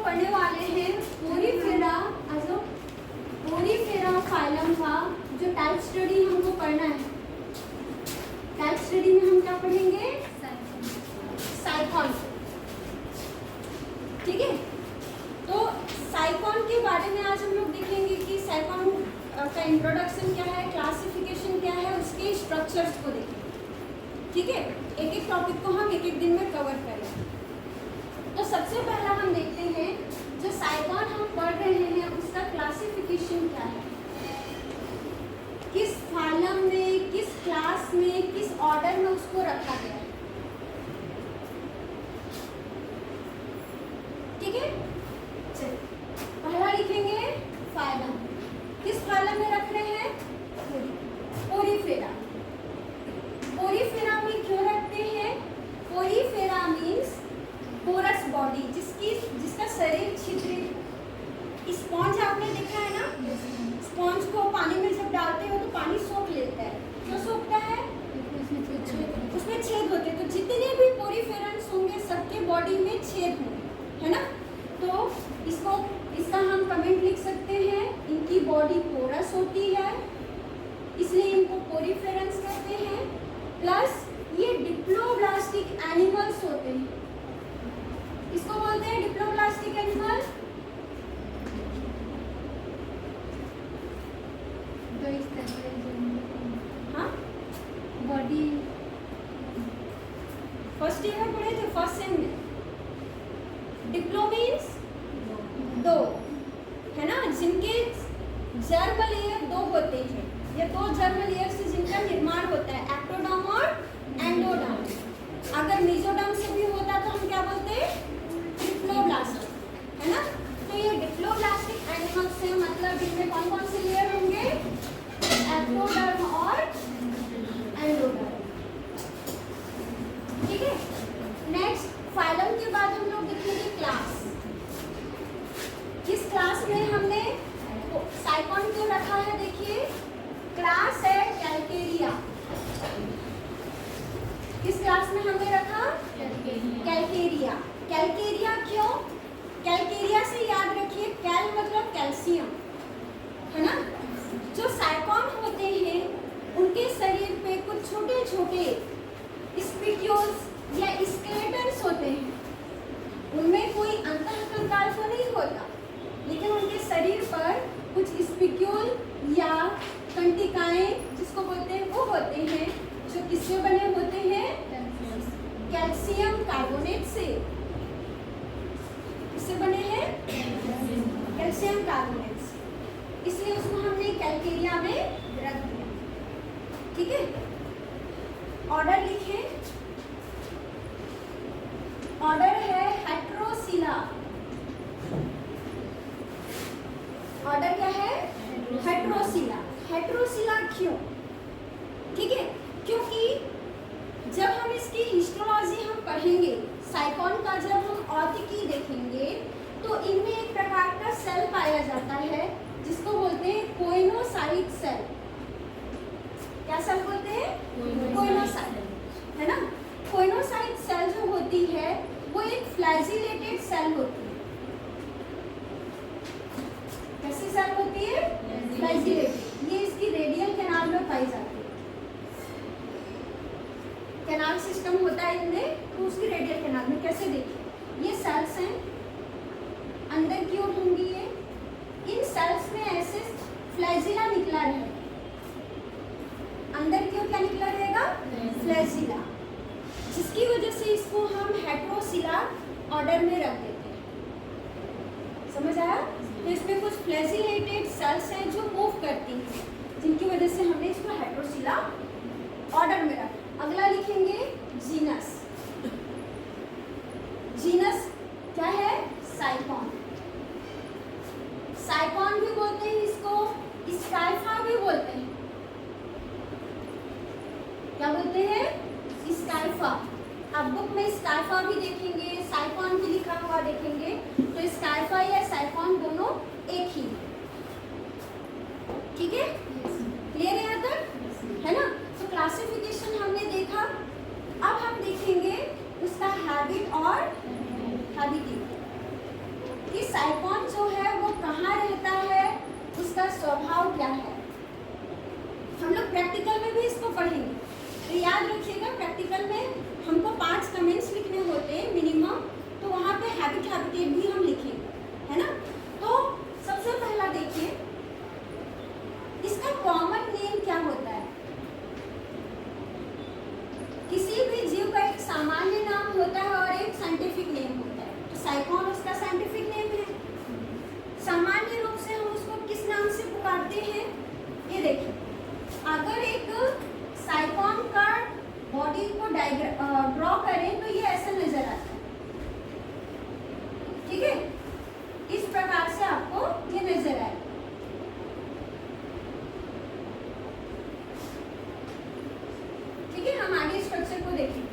पढ़ने वाले हैं पोरीफेरा फाइलम का जो टाइप स्टडी हमको पढ़ना है। टाइप स्टडी में हम क्या पढ़ेंगे? साइकॉन। ठीक है, तो साइकॉन के बारे में आज हम लोग देखेंगे कि साइकॉन का इंट्रोडक्शन क्या है, क्लासिफिकेशन क्या है, उसके स्ट्रक्चर्स को देखेंगे। ठीक है, एक एक टॉपिक को हम एक एक दिन में कवर करेंगे। तो सबसे पहला हम देखते हैं जो साइकॉन हम पढ़ रहे हैं उसका क्लासिफिकेशन क्या है, किस फाइलम में, किस क्लास में, किस ऑर्डर में उसको रखा गया है। ठीक है, चलिए पहला लिखेंगे फाइलम। किस फाइलम में रख रहे हैं? पोरीफेरा। पोरीफेरा में क्यों रखते हैं? पोरीफेरा मीन्स पोरस बॉडी, जिसका शरीर छिद्रित। स्पॉन्ज आपने देखा है ना, स्पॉन्ज को पानी में जब डालते हो तो पानी सोख लेता है। क्यों सोखता है? उसमें छेद होते हैं। तो जितने भी पोरीफेरन्स होंगे सबके बॉडी में छेद होंगे, है ना। तो इसका हम कमेंट लिख सकते हैं, इनकी बॉडी पोरस होती है इसलिए इनको पोरीफेरन्स कहते हैं। प्लस ये डिप्लोब्लास्टिक एनिमल्स होते हैं। इसको बोलते हैं डिप्लोब्लास्टिक एनिमल। हाँ, बॉडी फर्स्ट ईयर में पढ़े थे, फर्स्ट सेम में। डिप्लो मीन्स दो, है ना, जिनके जर्म लेयर दो होते हैं। ये दो जर्म लेयर से जिनका निर्माण होता है, एक्टोडर्म और एंडोडर्म। अगर मेसोडर्म से भी होता तो हम क्या बोलते हैं? डिप्लोब्लास्ट, है ना। तो ये डिप्लोब्लास्टिक एनिमल्स हैं, मतलब इनमें कौन कौन से लेयर होंगे? एक्टोडर्म और एंडोडर्म। ठीक है, नेक्स्ट फाइलम के बाद हम लोग देखेंगे क्लास। किस क्लास में हमने साइकॉन क्यों रखा है? देखिए, क्लास है कैलकेरिया। किस क्लास में हमने रखा? कैलकेरिया। कैलकेरिया क्यों? कैलकेरिया से याद रखिए, कैल मतलब कैल्शियम, है ना। जो साइकॉन होते हैं उनके शरीर पे कुछ छोटे छोटे स्पिक्यूल्स या स्केलेटन्स होते हैं। उनमें कोई अंतःकंकाल तो नहीं होता, लेकिन उनके शरीर पर कुछ स्पिक्यूल या कंटिकाएं जिसको बोलते हैं वो होते हैं, जो किससे बने होते हैं? कैल्शियम कार्बोनेट से। किससे बने हैं? कैल्शियम कार्बोनेट से। इसलिए उसको हमने कैलकेरिया में रख दिया। ठीक है, ऑर्डर लिखें। ऑर्डर है हेट्रोसिला। ऑर्डर क्या है? हेट्रोसिला। हेट्रोसिला क्यों? ठीक है, क्योंकि जब हम इसकी हिस्टोलॉजी हम पढ़ेंगे, साइकॉन का जब हम औतिकी देखेंगे तो इनमें एक प्रकार का सेल पाया जाता है जिसको बोलते हैं कोइनोसाइट सेल। क्या सेल बोलते हैं? कोइनोसाइट, है ना। कोइनोसाइट सेल जो होती है वो एक फ्लैजिलेटेड सेल होती है। कैसी सेल होती है? फ्लैजिलेटेड। ये इसकी रेडियल कैनाल में पाई जाती है। कैनाल सिस्टम होता है इनमें, तो उसकी रेडियल कैनाल में। कैसे देखिए, ये सेल्स हैं, अंदर की ओर होंगी ये। इन सेल्स में ऐसे फ्लैजिला निकला रहेगा। अंदर की ओर क्या निकला रहेगा? फ्लैजिला, जिसकी वजह से इसको हम हेट्रोसिला ऑर्डर में रख देते हैं। समझ आया? तो इसमें कुछ फ्लैजिलेटेड सेल्स हैं जो मूव करती हैं, जिनकी वजह से हमने इसको हेट्रोसिला ऑर्डर में रखा। अगला लिखेंगे जीनस। जीनस क्या है? साइकॉन। साइकॉन भी बोलते हैं इसको, स्काइफा भी बोलते हैं। क्या बोलते हैं? स्काइफा। आप बुक में स्काइफा भी देखेंगे, साइकॉन भी लिखा हुआ देखेंगे, तो स्काइफा या साइकॉन दोनों एक ही। ठीक है, क्लियर है यहाँ तक? है ना। तो क्लासिफिकेशन हमने देखा। अब हम देखेंगे उसका हैबिट और हैबिटेट। साइकॉन जो है वो कहाँ रहता है, उसका स्वभाव क्या है। हम लोग प्रैक्टिकल में भी इसको पढ़ेंगे, तो याद रखिएगा प्रैक्टिकल में हमको 5 कमेंट्स लिखने होते हैं मिनिमम, तो वहाँ पे हैबिटेट भी हम लिखेंगे, है ना। तो सबसे पहला देखिए, इसका कॉमन नेम क्या होता है। किसी भी जीव का एक सामान्य नाम होता है और एक साइंटिफिक नेम होता है, तो साइकॉन उसका साइंटिफिक नेम है। सामान्य रूप से हम उसको किस नाम से पुकारते हैं, ये देखिए, अगर एक साइकॉन का बॉडी को ड्रॉ करें तो ये ऐसा नजर आता है, ठीक है, इस प्रकार से आपको ये नजर आए। ठीक है, हम आगे स्ट्रक्चर को देखें।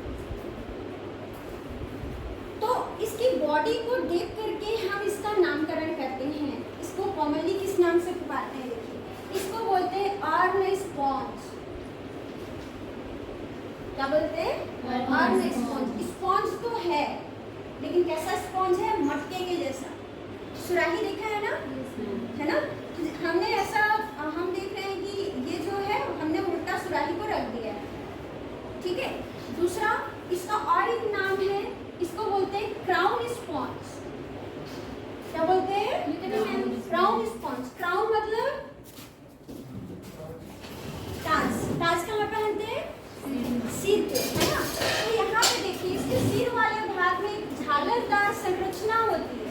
तो इसकी बॉडी को देख करके हम इसका नामकरण करते हैं। इसको कॉमनली किस नाम से पुकारते हैं, देखिए, इसको बोलते हैं अर्न स्पॉन्ज। क्या बोलते हैं, अर्न स्पॉन्ज। स्पॉन्ज तो है, लेकिन कैसा स्पॉन्ज है, मटके के जैसा। सुराही देखा है ना, है ना, हमने ऐसा हम देख रहे हैं कि ये जो है हमने उल्टा सुराही को रख दिया है, ठीक है। दूसरा, इसका और एक नाम है, इसको बोलते हैं क्राउन स्पॉन्ज। क्या बोलते हैं, क्राउन स्पॉन्ज। क्राउन मतलब ताज। ताज कहाँ पहनते हैं, सिर पे, है ना। तो यहाँ पे देखिए, इसके सिर वाले भाग में एक झालरदार संरचना होती है।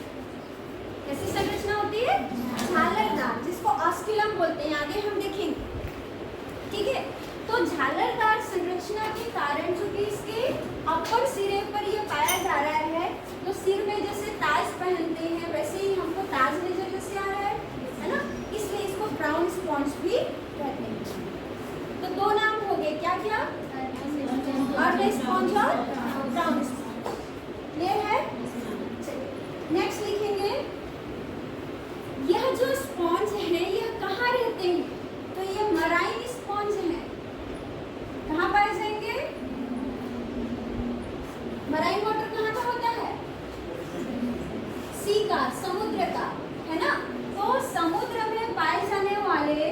कैसी संरचना होती है, झालरदार, जिसको ऑस्कुलम बोलते हैं, आगे हम देखेंगे, ठीक है। तो झालरदार संरचना के कारण चूंकि इसके अपर सिरे पर ये पाया जा रहा है, तो सिर में जैसे ताज पहनते हैं वैसे ही हमको ताज नजर जैसे आ रहा है ना, इसलिए इसको क्राउन स्पॉन्ज भी कहते हैं। तो 2 नाम हो गए, क्या क्या, अर्न स्पॉन्ज और क्राउन स्पॉन्ज। क्लियर है। नेक्स्ट लिखेंगे, यह जो स्पॉन्ज है यह कहाँ रहते हैं, तो ये मराइन स्पॉन्ज है। कहाँ पाए जाएंगे, मराइन वाटर कहाँ का होता है, सी का, समुद्र का, है ना। तो समुद्र में पाए जाने वाले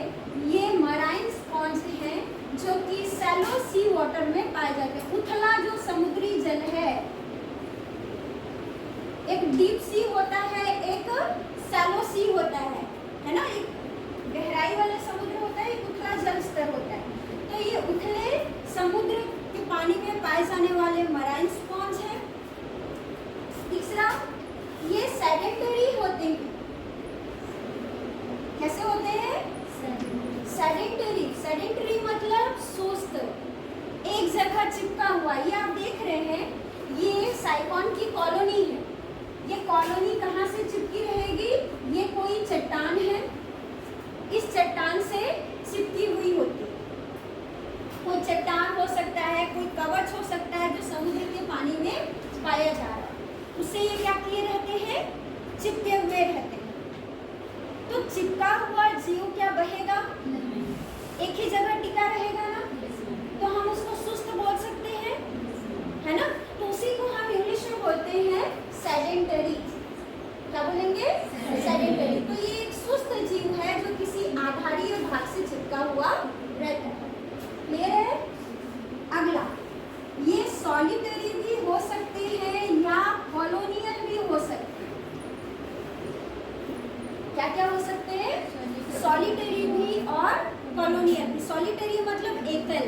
ये मराइन स्पॉन्ज हैं, जो कि सैलो सी वाटर में पाए जाते हैं। उथला जो समुद्री जल है, एक डीप सी होता है, एक सैलो सी होता है ना। एक गहराई वाला समुद्र होता है, एक उथला जल स्तर होता है। तो ये उथले समुद्र के पानी में पाए जाने वाले मराइन स्पॉन्ज है। तीसरा, ये सेडेंटरी होते हैं। कैसे होते हैं, सेडेंटरी। सेडेंटरी मतलब सुस्त, एक जगह चिपका हुआ। ये आप देख रहे हैं, ये साइकॉन की कॉलोनी है। ये कॉलोनी कहाँ से चिपकी रहेगी, ये कोई चट्टान है, इस चट्टान से चिपकी हुई होती है। कोई चट्टान हो सकता है, कोई कवच हो सकता है जो समुद्र के पानी में पाया जा रहा है, उससे ये क्या किए रहते हैं, चिपके हुए रहते हैं। तो चिपका हुआ जीव क्या बहेगा, एक ही जगह टिका रहेगा ना, तो हम उसको सुस्त बोल सकते हैं, है ना। तो उसी को हम इंग्लिश में बोलते हैं सेडेंटरी। क्या बोलेंगे, सेडेंटरी। तो ये एक सुस्त जीव है जो किसी आधारीय भाग से चिपका हुआ रहता है। क्लियर है। अगला, ये सॉलिटरी भी हो सकते हैं या कॉलोनियल भी हो सकते हैं। क्या क्या हो सकते हैं, सॉलिटरी भी और कॉलोनियल भी। सॉलिटरी मतलब एकल,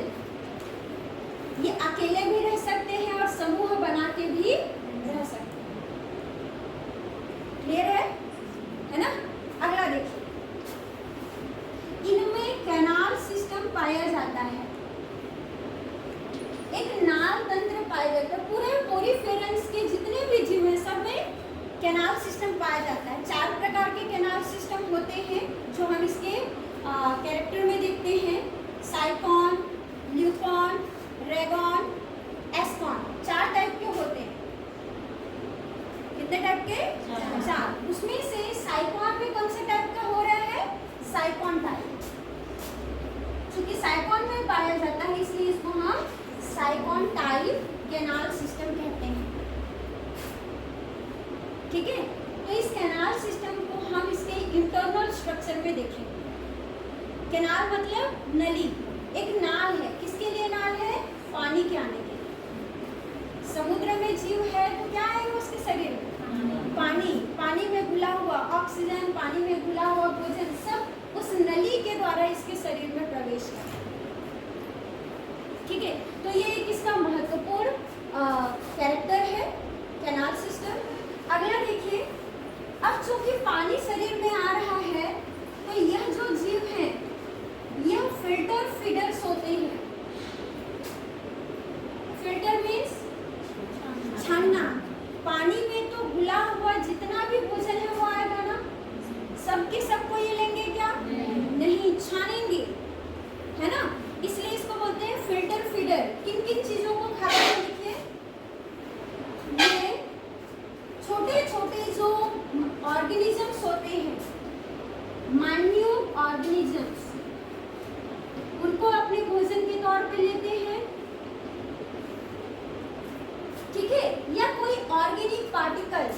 ये अकेले भी रह सकते हैं और समूह बना के भी रह सकते हैं। क्लियर है ना। अगला देखिए, इनमें कैनाल सिस्टम पाया जाता है, एक नाल तंत्र पाया जाता है। पूरे पोरीफेरेंस के जितने भी जीव हैं सब में कैनाल सिस्टम पाया जाता है। 4 प्रकार के कैनाल सिस्टम होते हैं जो हम इसके कैरेक्टर में देखते हैं। साइकॉन, ल्यूकॉन, रेगॉन, एस्कॉन, 4 टाइप के होते हैं। कितने टाइप के, 4। उसमें से साइकॉन में कौन से टाइप का हो रहा है, साइकॉन टाइप। क्योंकि साइकॉन में पाया जाता है इसलिए इसको हम साइकॉन टाइप कैनाल सिस्टम कहते हैं। ठीक है। तो इस कैनाल कैनाल सिस्टम को हम इसके इंटरनल स्ट्रक्चर में देखेंगे। कैनाल मतलब नली, एक नाल है। किसके लिए नाल है? पानी के आने के लिए। समुद्र में जीव है तो क्या है उसके शरीर में? पानी। पानी में घुला हुआ ऑक्सीजन, पानी में घुला हुआ भोजन, सब उस नली के द्वारा इसके शरीर में प्रवेश करता है। ठीक है, तो ये एक इसका महत्वपूर्ण कैरेक्टर है कैनाल सिस्टम। अगला देखिए, अब चूंकि पानी शरीर में आ रहा है तो यह जो जीव है यह फिल्टर फीडर्स होते हैं। फिल्टर मीन्स छानना। पानी में तो घुला हुआ जितना भी भोजन है वो आएगा ना, सबके सबको ये लेंगे क्या? नहीं, छानेंगे, है ना। इसलिए इसको बोलते हैं फिल्टर फीडर। किन किन चीजों को खाता है? देखिए, ये छोटे छोटे जो ऑर्गेनिजम्स होते हैं, माइन्यूट ऑर्गेनिजम्स, उनको अपने भोजन के तौर पे लेते हैं। ठीक है, या कोई ऑर्गेनिक पार्टिकल्स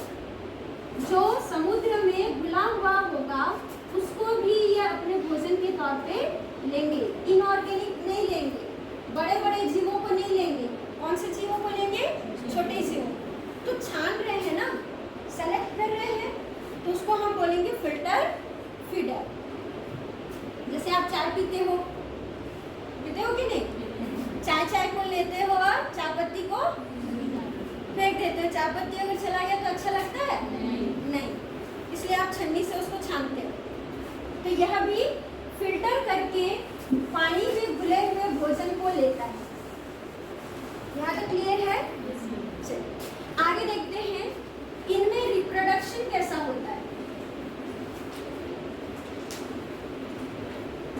जो समुद्र में घुला हुआ होगा उसको भी ये अपने भोजन के तौर पे लेंगे। इनऑर्गेनिक नहीं लेंगे, बड़े बड़े जीवों को नहीं लेंगे। कौन से जीवों को लेंगे? छोटे जीवों। तो छान रहे हैं ना, सेलेक्ट कर रहे हैं, तो उसको हम बोलेंगे फिल्टर फीडर। जैसे आप चाय पीते हो कि नहीं? चाय को लेते हो और चाय पत्ती को फेंक देते हो। चाय पत्ती अगर चला गया तो अच्छा लगता है? नहीं। इसलिए आप छन्नी से उसको छानते हो। तो यह भी फिल्टर करके पानी में घुले हुए भोजन को लेता है। यहाँ तक क्लियर है? चलिए आगे देखते हैं, इनमें रिप्रोडक्शन कैसा होता है।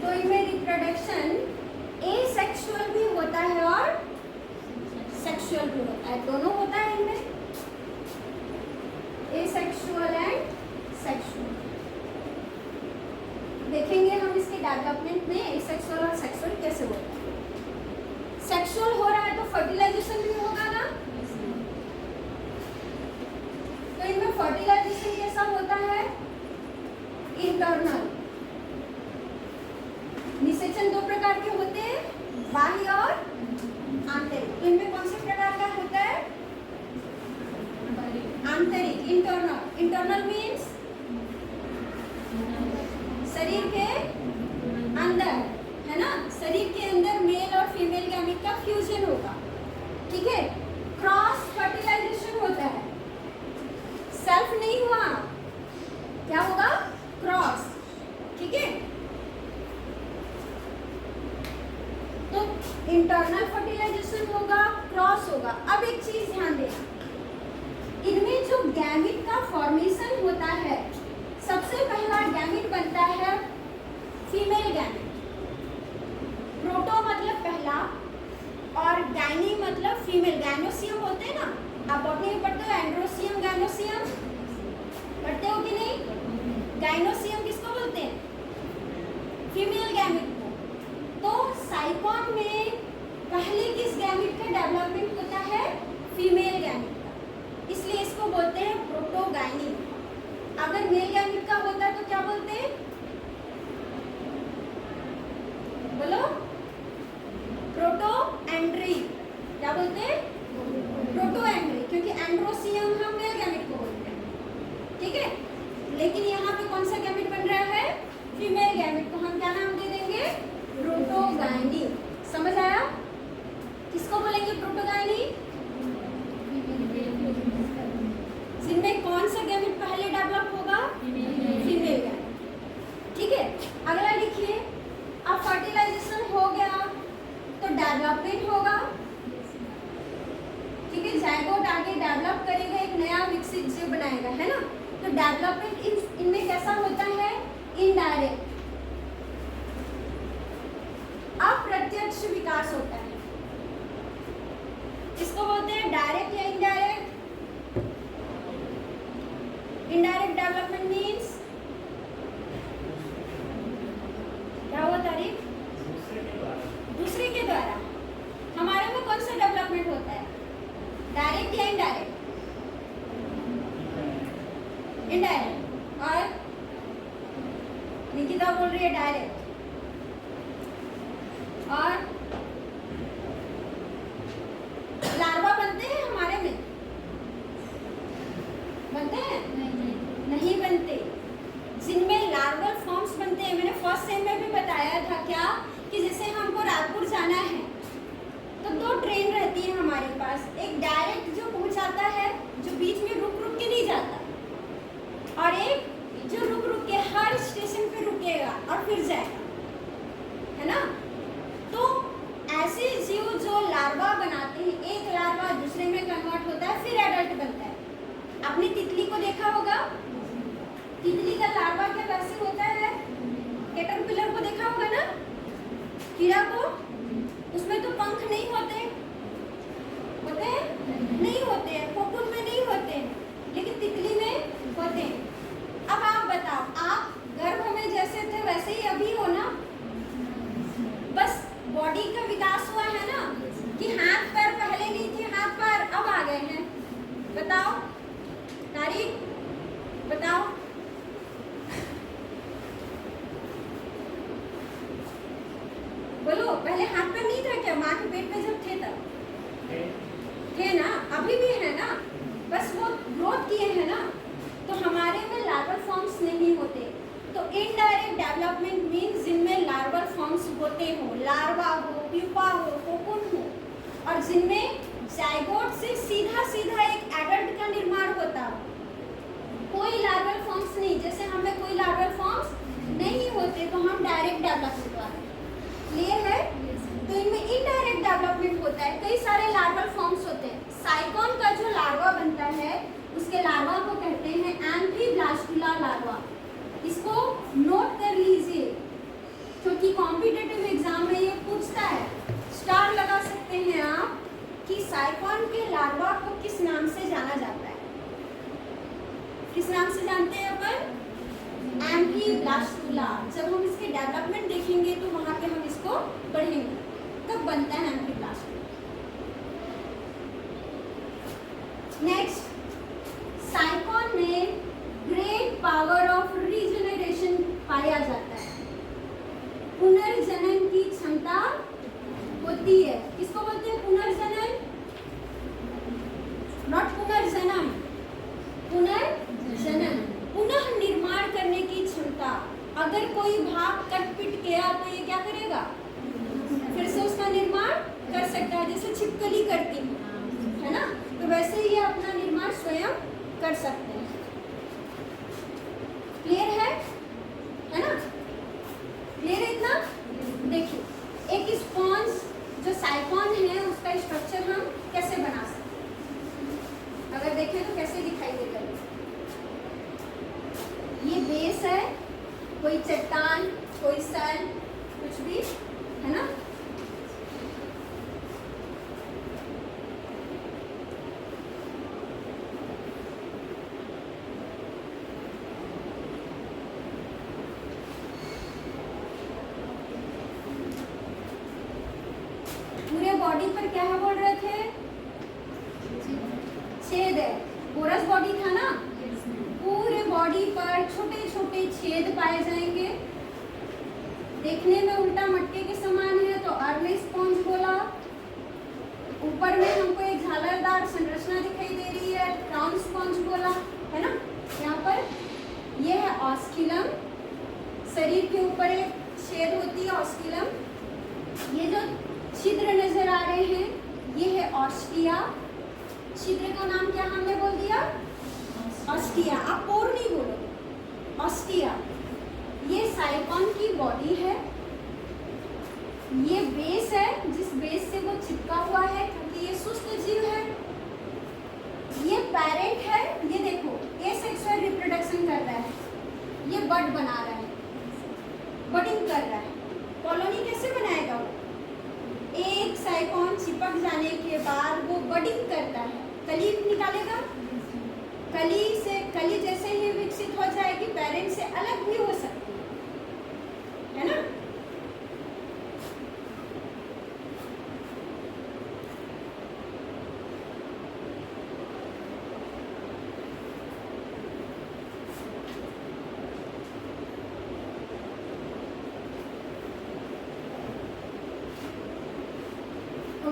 तो इनमें रिप्रोडक्शन एसेक्सुअल भी होता है और सेक्सुअल भी होता है, दोनों होता है इनमें, एसेक्सुअल एंड सेक्सुअल। देखेंगे हम इसके डेवलपमेंट में एसेक्सुअल और सेक्सुअल कैसे होता है। सेक्सुअल हो रहा है तो फर्टिलाइजेशन भी होगा ना। तो इनमें फर्टिलाइजेशन कैसा होता है? इंटरनल। निषेचन दो प्रकार के होते हैं, बाह्य और आंतरिक। इनमें कौन से प्रकार का होता है? आंतरिक, इंटरनल। इंटरनल मीन्स शरीर के अंदर, है ना। शरीर के अंदर मेल और फीमेल गैमीट का फ्यूजन होगा। ठीक है, क्रॉस फर्टिलाइजेशन होता है। सेल्फ नहीं हुआ, क्या होगा? क्रॉस। ठीक है, तो इंटरनल फर्टिलाइजेशन होगा, क्रॉस होगा। अब एक चीज ध्यान देना, इनमें जो गैमीट का फॉर्मेशन होता है, सबसे पहला गैमीट बनता है फीमेल गैमीट। प्रोटो मतलब पहला और गाइनी मतलब फीमेल। गैनोसियम होते हैं ना, आप बॉटनी में पढ़ते हो, एंड्रोसियम गैनोसियम पढ़ते हो कि नहीं? गाइनोसियम किसको बोलते हैं? फीमेल गैमीट को। तो साइकोन में पहले किस गैमीट का डेवलपमेंट होता है? फीमेल गैमीट का, इसलिए इसको बोलते हैं प्रोटोगाइनी। अगर मेल गैमीट का होता है तो क्या बोलते हैं? बोलो, प्रोटोएंड्री। क्या बोलते हैं? प्रोटोएंड्री, क्योंकि एंड्रोसियम हम मेल गैमीट को बोलते हैं। ठीक है, लेकिन यहाँ पे कौन सा गैमीट बन रहा है? फीमेल गैमीट को हम क्या नाम दे देंगे? प्रोटोगाइनी। समझ आया? किसको बोलेंगे प्रोटोगाइनी? जिनमें कौन सा गैमीट पहले डेवलप होगा? Female gamete. ठीक है, अगला लिखिए, अब फर्टिलाइजेशन हो गया तो डेवलपमेंट होगा। ठीक है, जाइगोट आगे डेवलप करेगा, एक नया विकसित जीव बनाएगा, है ना। तो डेवलपमेंट इनमें कैसा होता है? इनडायरेक्ट, अप्रत्यक्ष विकास होता है। इसको बोलते हैं डायरेक्ट या इनडायरेक्ट। इनडायरेक्ट डेवलपमेंट मीन्स क्या हुआ तारीफ? दूसरे के द्वारा। हमारे में कौन सा डेवलपमेंट होता है? डायरेक्ट या इनडायरेक्ट? इनडायरेक्ट। और निकिता बोल रही है डायरेक्ट। और लार्वा बनते हैं हमारे में, बनते हैं? नहीं बनते। जिनमें लार्वल फॉर्म्स बनते हैं, मैंने फर्स्ट सेम में भी बताया था क्या कि जैसे हमको रायपुर जाना है तो 2 ट्रेन रहती है हमारे पास, एक डायरेक्ट जो पहुंचाता है, जो बीच में रुक रुक के नहीं जाता, और एक जो रुक रुक के हर स्टेशन पे रुकेगा और फिर जाएगा, है ना। तो ऐसे जीव जो लार्वा बनाते हैं, एक लार्वा दूसरे में कन्वर्ट होता है फिर एडल्ट बनता है। आपने तितली को देखा होगा, तितली का लार्वा क्या वैसे होता है, कैटरपिलर को देखा होगा ना, कीड़ा को, उसमें तो पंख नहीं होते, होते हैं? नहीं होते हैं, कोकून में नहीं होते हैं, लेकिन तितली में होते हैं। अब आप बताओ, आप गर्भ में जैसे थे वैसे ही अभी हो ना, बस बॉडी का विकास हुआ है ना, कि हाथ पैर पहले नहीं थे, हाथ पैर अब आ गए हैं। बताओ तारीख, बताओ। बोलो, पहले हाथ पैर नहीं था क्या माँ के पेट में जब थे तब? थे ना, अभी भी है ना, बस वो ग्रोथ किए हैं ना। तो हमारे में लार्वल फॉर्म्स नहीं होते। तो इनडायरेक्ट डेवलपमेंट मीन्स जिनमें लार्वल फॉर्म्स होते हो, लार्वा हो, प्यूपा हो, कोकून हो, और जिनमें जाइगोट से सीधा सीधा एक एडल्ट का निर्माण होता हो। कोई लार्वल फॉर्म्स नहीं, जैसे हमें कोई लार्वल फॉर्म्स नहीं होते तो हम डायरेक्ट डेवलपमेंट वाले। क्लियर है? तो इनमें इनडायरेक्ट डेवलपमेंट होता है, कई सारे लार्वल फॉर्म्स होते हैं। साइकोन का जो लार्वा बनता है उसके लार्वा को कहते हैं एम्फीब्लास्टुला लार्वा। इसको नोट कर लीजिए क्योंकि कॉम्पिटिटिव एग्जाम में ये पूछता है। स्टार लगा सकते हैं आप कि साइकोन के लार्वा को किस नाम से जाना जाता है। किस नाम से जानते हैं अपन? एम्फीब्लास्टुला। जब हम इसके डेवलपमेंट देखेंगे तो वहां पे हम इसको पढ़ेंगे कब बनता है एम्फीब्लास्टुला। नेक्स्ट, साइकोन में ग्रेट पावर ऑफ रीजनरेशन पाया जाता है, पुनर्जनन की क्षमता होती है। किसको बोलते हैं पुनर्जनन? नॉट पुनर्जन्म, पुनर्जनन, पुनः निर्माण करने की क्षमता। अगर कोई भाग कट पिट गया तो ये क्या करेगा? फिर से उसका निर्माण कर सकता है, जैसे छिपकली करती है ना, तो वैसे ही ये अपना निर्माण स्वयं कर सकते हैं। क्लियर है ना? क्लियर है इतना? देखिए, एक स्पॉन्ज जो साइकोन है उसका स्ट्रक्चर हम कैसे बना सकते हैं, अगर देखें तो कैसे दिखाई देगा। ये बेस है, कोई चट्टान, कोई सेल, कुछ भी, है ना। पूरे बॉडी पर क्या है बोल रहे थे? छेद है, पोरस बॉडी था ना। पूरे बॉडी पर छोटे छोटे छेद पाए जाएंगे। देखने में उल्टा मटके के समान है तो अर्ली स्पॉन्ज बोला। ऊपर में हमको एक झालरदार संरचना दिखाई दे रही है, क्राउन स्पॉन्ज बोला, है ना। यहाँ पर यह है ऑस्किलम, शरीर के ऊपर एक छेद होती है ऑस्किलम। ये जो छिद्र नजर आ रहे हैं ये है ऑस्टिया। छिद्र का नाम क्या हमने बोल दिया? ऑस्टिया। आप पोर नहीं बोलोगे, ऑस्टिया। ये साइकोन की बॉडी है, ये बेस है जिस बेस से वो चिपका हुआ है क्योंकि ये सुस्त जीव है। ये पेरेंट है, ये देखो एसेक्सुअल रिप्रोडक्शन कर रहा है, ये बड बना रहा है, बडिंग कर रहा है। कॉलोनी कैसे बनाएगा वो? एक साइकोन चिपक जाने के बाद वो बडिंग करता है, कली निकालेगा। कली जैसे ही विकसित हो जाएगी पेरेंट से अलग भी हो सकती है ना।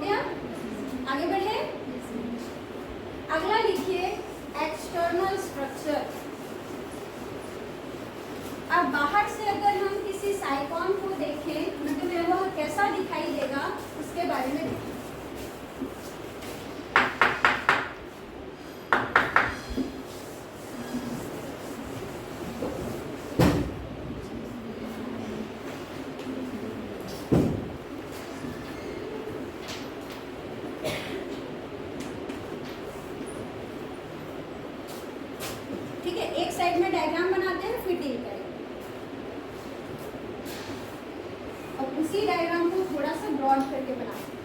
गया? आगे बढ़े। अगला लिखिए एक्सटर्नल स्ट्रक्चर। अब बाहर से अगर हम किसी साइकॉन को देखें मतलब वह कैसा दिखाई देगा उसके बारे में देखें। ठीक है, एक साइड में डायग्राम बनाते हैं फिर डील करें। और उसी डायग्राम को थोड़ा सा ब्रॉड करके बनाते हैं।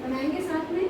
बनाएंगे साथ में।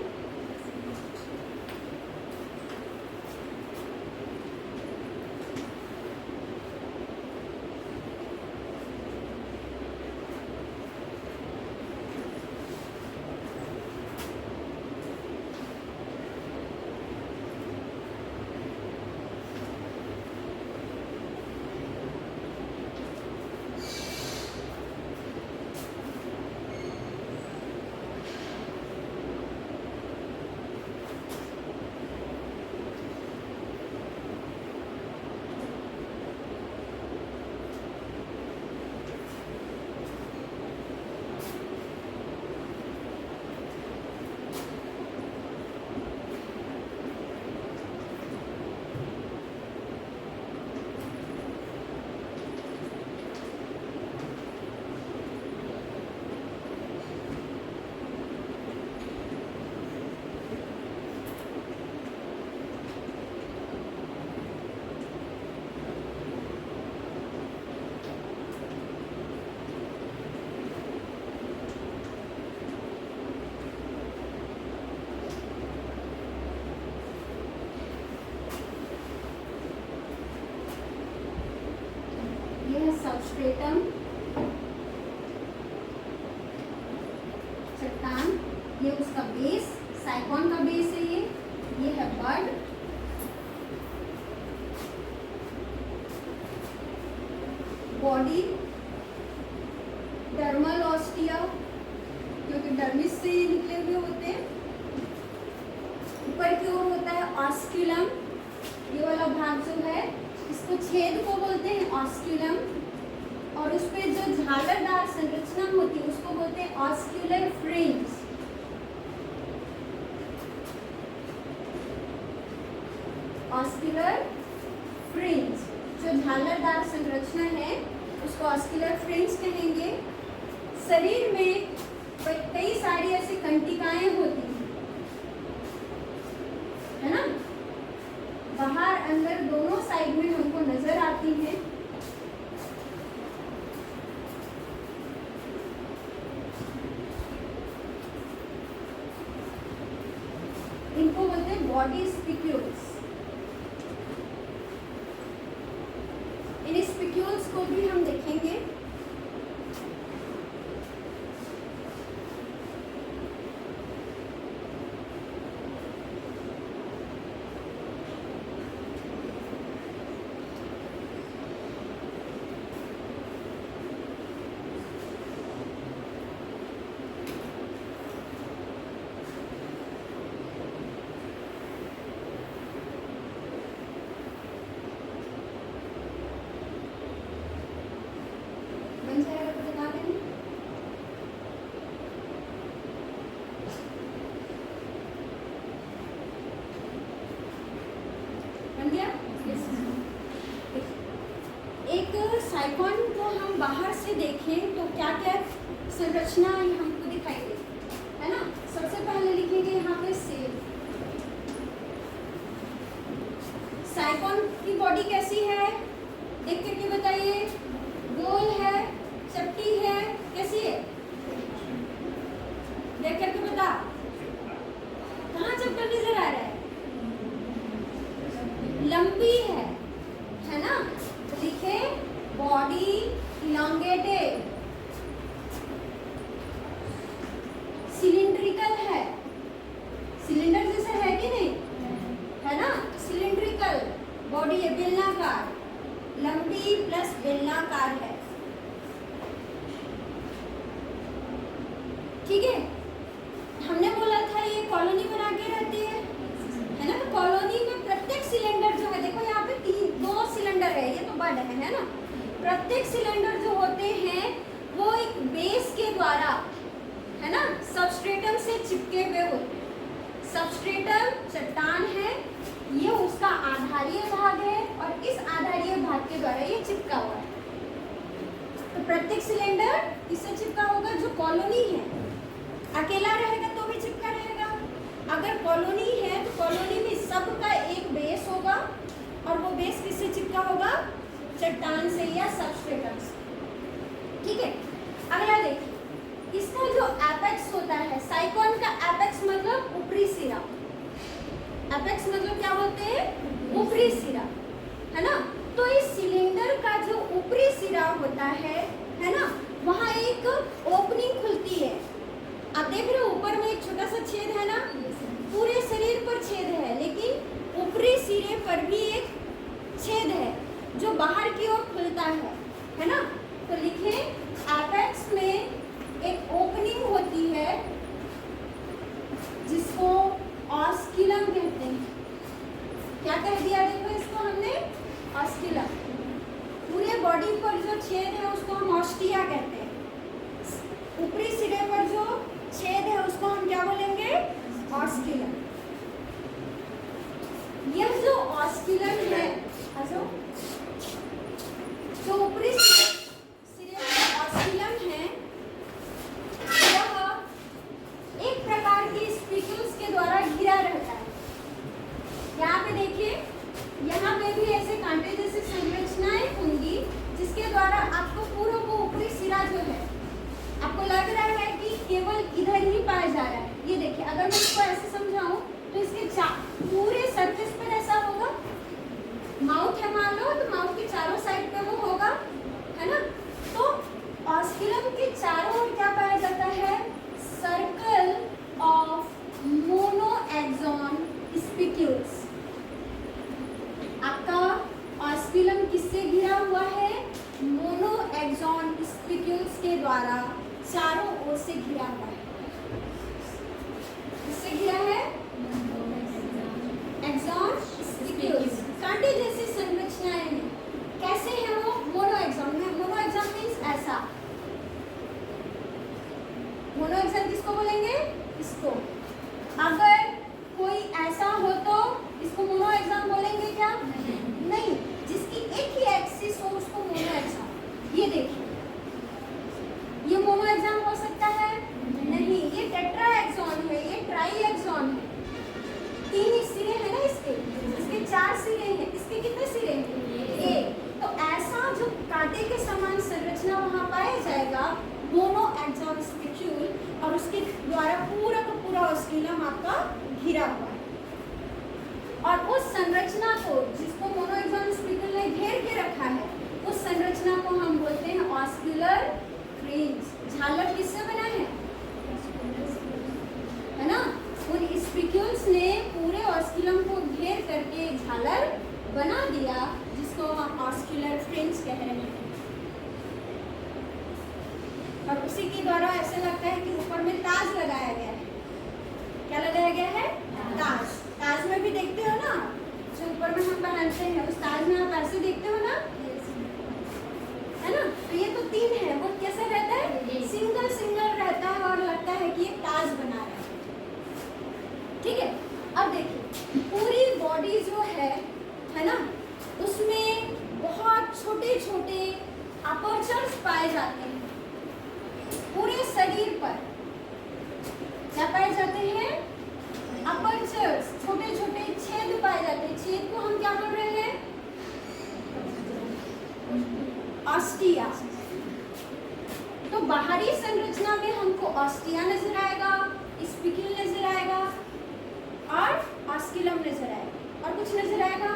सबस्ट्रेटम चट्टान, ये उसका बेस, साइकॉन का बेस है ये है बड। बॉडी डर्मल ऑस्टिया क्योंकि डर्मिस से ही निकले हुए होते हैं। ऊपर की ओर होता है ऑस्क्यूलम, ये वाला भाग जो है इसको छेद को बोलते हैं ऑस्क्यूलम, और उस पे जो झालरदार संरचना होती है उसको बोलते हैं ऑस्क्यूलर फ्रिंज। ऑस्क्यूलर फ्रिंज जो झालरदार संरचना है उसको ऑस्क्यूलर फ्रिंज कहेंगे। शरीर में कई सारी ऐसी कंटिकाएं होती हैं, है ना, बाहर अंदर दोनों साइड में हमको नजर आती हैं। इनको बोलते हैं बॉडी स्पिक्यूल्स। इन स्पिक्यूल्स को भी हम देखेंगे। एक साइकॉन को हम बाहर से देखें तो क्या क्या संरचना हमको दिखाई देगी, है ना। सबसे पहले लिखेंगे यहाँ पे सेल। साइकॉन की बॉडी कैसी है देख करके बताइए। गोल है, चपटी है, कैसी है देख करके बता। कहाँ चपटा नजर आ रहा है? लंबी है ना। तो लिखे बॉडी इलॉन्गेटेड, वाले हैं, है ना। प्रत्येक सिलेंडर जो होते हैं वो एक बेस के द्वारा, है ना, सबस्ट्रेटम से चिपके हुए होते हैं। सबस्ट्रेटम चट्टान है, ये उसका आधारीय भाग है और इस आधारीय भाग के द्वारा ये चिपका हुआ है। तो प्रत्येक सिलेंडर किससे चिपका होगा? जो कॉलोनी है। अकेला रहेगा तो भी चिपका रहेगा। अगर कॉलोनी है तो कॉलोनी में सबका एक बेस होगा और वो बेस किससे चिपका होगा? चट्टान से या सबस्ट्रेटम से। ठीक है, अगला देखिए, इसका जो एपेक्स होता है, साइक्लोन का एपेक्स मतलब ऊपरी सिरा। एपेक्स मतलब क्या बोलते हैं? ऊपरी सिरा, है ना। तो इस सिलेंडर का जो ऊपरी सिरा होता है ना, वहाँ एक ओपनिंग खुलती है। आप देख रहे हो ऊपर में एक छोटा सा छेद है ना, पूरे शरीर पर छेद है, लेकिन ऊपरी सिरे पर भी एक छेद है जो बाहर की ओर खुलता है ना। तो लिखें, एपेक्स में एक ओपनिंग होती है जिसको ऑस्किलम कहते हैं। क्या कह दिया देखो इसको हमने? ऑस्किलम। पूरे बॉडी पर जो छेद है उसको हम ऑस्टिया कहते हैं। ऊपरी सिरे पर जो छेद है उसको हम क्या बोलेंगे? ऑस्किलम। यह जो ऑस्किलम है, जो ऊपरी सिरे पर ऑस्किलम है, यह एक प्रकार की स्पिक्यूल्स के द्वारा घिरा रहता है। यहाँ पे देखिए, यहाँ पे भी ऐसे कांटे जैसी संरचनाएं होंगी जिसके द्वारा आपको पूरा वो ऊपरी सिरा जो है आपको लग रहा है कि केवल इधर ही पाया जा रहा है। ये देखिए, अगर मैं इसको ऐसे समझाऊं तो इसके पूरे सरफेस पर ऐसा होगा। माउथ है मान लो, तो माउथ के चारों साइड पे वो होगा, है ना। तो ऑस्किलम के चारों ओर क्या पाया जाता है? Circle of monaxon spicules. आपका ऑस्किलम किससे घिरा हुआ है? मोनोएक्सॉन स्पिक्यूल्स के द्वारा चारों ओर से घिरा हुआ है। किससे घिरा है? Axon spicules. कांटे जैसी संरचनाएं हैं। कैसे है वो? मोनोएक्सॉन में। मोनोएक्सॉन मीन्स ऐसा। मोनोएक्सॉन किसको बोलेंगे? इसको। अगर कोई ऐसा हो तो इसको मोनोएक्सॉन बोलेंगे क्या? नहीं। जिसकी एक ही एक्सिस हो उसको मोनोएक्सॉन। ये देखिए, ये मोनोएक्सॉन हो सकता है? नहीं। ये टेट्राएक्सॉन है, ये ट्राईएक्सॉन है। 3 सिरे हैं ना इसके 4 सिरे हैं। इसके कितने सिरे हैं? 1। तो ऐसा जो कांटे के समान संरचना वहाँ पाया जाएगा, मोनोएक्सॉन स्पिक्यूल, और उसके द्वारा पूरा का पूरा ऑस्किलम आपका घिरा हुआ है। और उस संरचना को, जिसको मोनोएक्सॉन स्पिक्यूल ने घेर के रखा है, उस संरचना को हम बोलते हैं ऑस्कुलर फ्रिंज। झालर किससे बना है ना। उन स्पिक्यूल्स ने पूरे ऑस्किलम को घेर करके झालर बना दिया, जिसको हम ऑस्कुलर फ्रिंज कह रहे हैं। और उसी के द्वारा ऐसा लगता है कि ऊपर में ताज लगाया गया है। क्या लगाया गया है? ताज। ताज में भी देखते हो ना, जो ऊपर में हम पहनते हैं, उस ताज में आप ऐसे देखते हो ना, है ना। तो ये तो 3 है, वो कैसे रहता है? सिंगल सिंगल रहता है और लगता है कि ये ताज बना रहा है। ठीक है, अब देखिए, पूरी बॉडी जो है ना, उसमें बहुत छोटे छोटे अपर्चर्स पाए जाते हैं। पूरे शरीर पर क्या पाए जाते हैं? अपर्चर्स, छोटे छोटे छेद पाए जाते हैं। छेद को हम क्या बोल रहे हैं? ऑस्टिया। तो बाहरी संरचना में हमको ऑस्टिया नजर आएगा, स्पिक्यूल नजर आएगा और ऑस्किलम नजर आएगा। और कुछ नजर आएगा?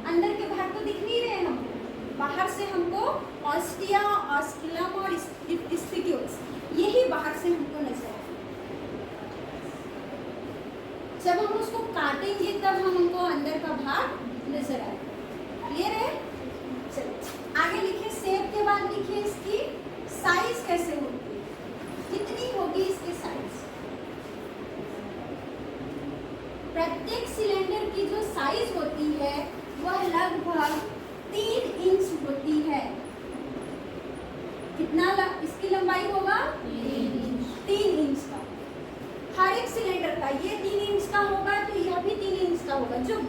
अंदर के भाग तो दिख नहीं रहे हमको। बाहर से हमको ऑस्टिया, ऑस्किलम और स्पिक्यूल्स, यही बाहर से हमको नजर आएगा। जब हम उसको काटेंगे तब हमको अंदर का भाग नजर आएगा। क्लियर है? चलो आगे लिखिए। शेप के बाद लिखिए इसकी साइज कैसे होगी, कितनी होगी इसकी साइज। प्रत्येक सिलेंडर की जो साइज होती है वह लगभग 3 इंच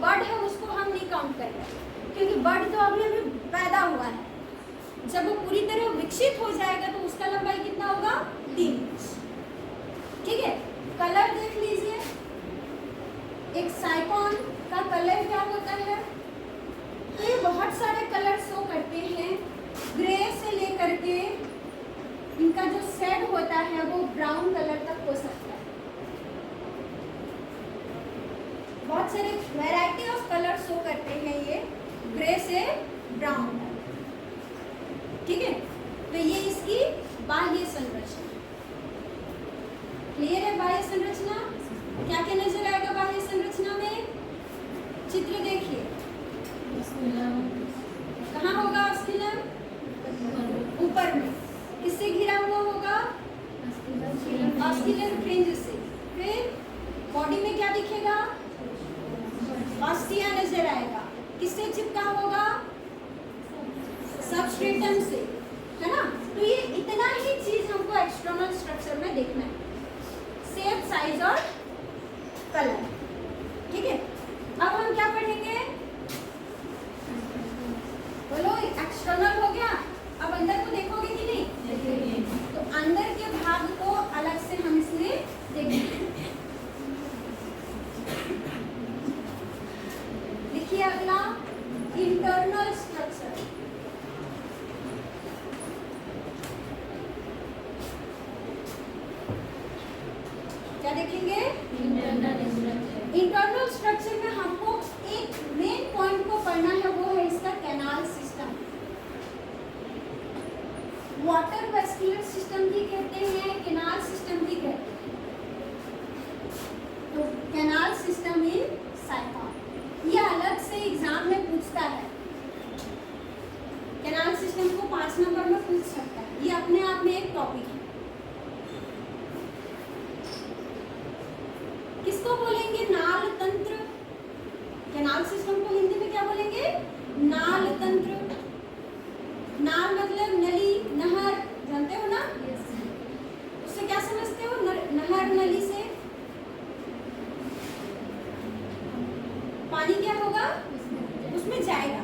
बर्ड है उसको हम नहीं काउंट करेंगे, क्योंकि बर्ड तो अभी अभी पैदा हुआ है। जब वो पूरी तरह विकसित हो जाएगा तो उसका लंबाई कितना होगा? 3 इंच। ठीक है, कलर देख लीजिए। एक साइकॉन का कलर क्या होता है? तो ये बहुत सारे कलर शो करते हैं, ग्रे से लेकर के इनका जो शेड होता है वो ब्राउन कलर तक हो सकता है। बहुत सारे वैरायटी ऑफ कलर शो करते हैं ये, ग्रे से ब्राउन तक। ठीक है, तो ये इसकी बाह्य संरचना। क्लियर है? बाह्य संरचना क्या क्या नजर आएगा बाह्य संरचना में? चित्र देखिए, कहाँ होगा ऑस्किलम? ऊपर में। किससे घिरा हुआ होगा? ऑस्किलर फ्रिंज से। फिर बॉडी में क्या दिखेगा? ऑस्टिया नजर आएगा। किससे चिपका होगा? सबस्ट्रेटम से, है ना? तो ये इतना ही चीज हमको एक्सटर्नल स्ट्रक्चर में देखना है, शेप, साइज और कलर। ठीक है, अब हम क्या पढ़ेंगे? बोलो, एक्सटर्नल हो गया। अब अंदर को देखोगे कि नहीं? तो अंदर के भाग को अलग से हम इसमें देखेंगे। देखिए अगला, इंटरनल स्ट्रक्चर। क्या देखेंगे? इंटरनल स्ट्रक्चर में हमको एक मेन पॉइंट को पढ़ना है, वो है इसका canal system. Water vascular system भी कहते हैं, कैनाल सिस्टम भी कहते हैं। तो कैनाल सिस्टम इन साइकॉन, ये अलग से एग्जाम में पूछता है। कैनाल सिस्टम को 5 नंबर में पूछ सकता है, ये अपने आप में एक टॉपिक है। किसको बोलेंगे? नाल तंत्र। कैनाल सिस्टम को हिंदी में क्या बोलेंगे? नाल तंत्र। नाल मतलब नली, नहर, जानते हो ना? उससे क्या समझते हो? नहर, नली से पानी क्या होगा? उसमें जाएगा।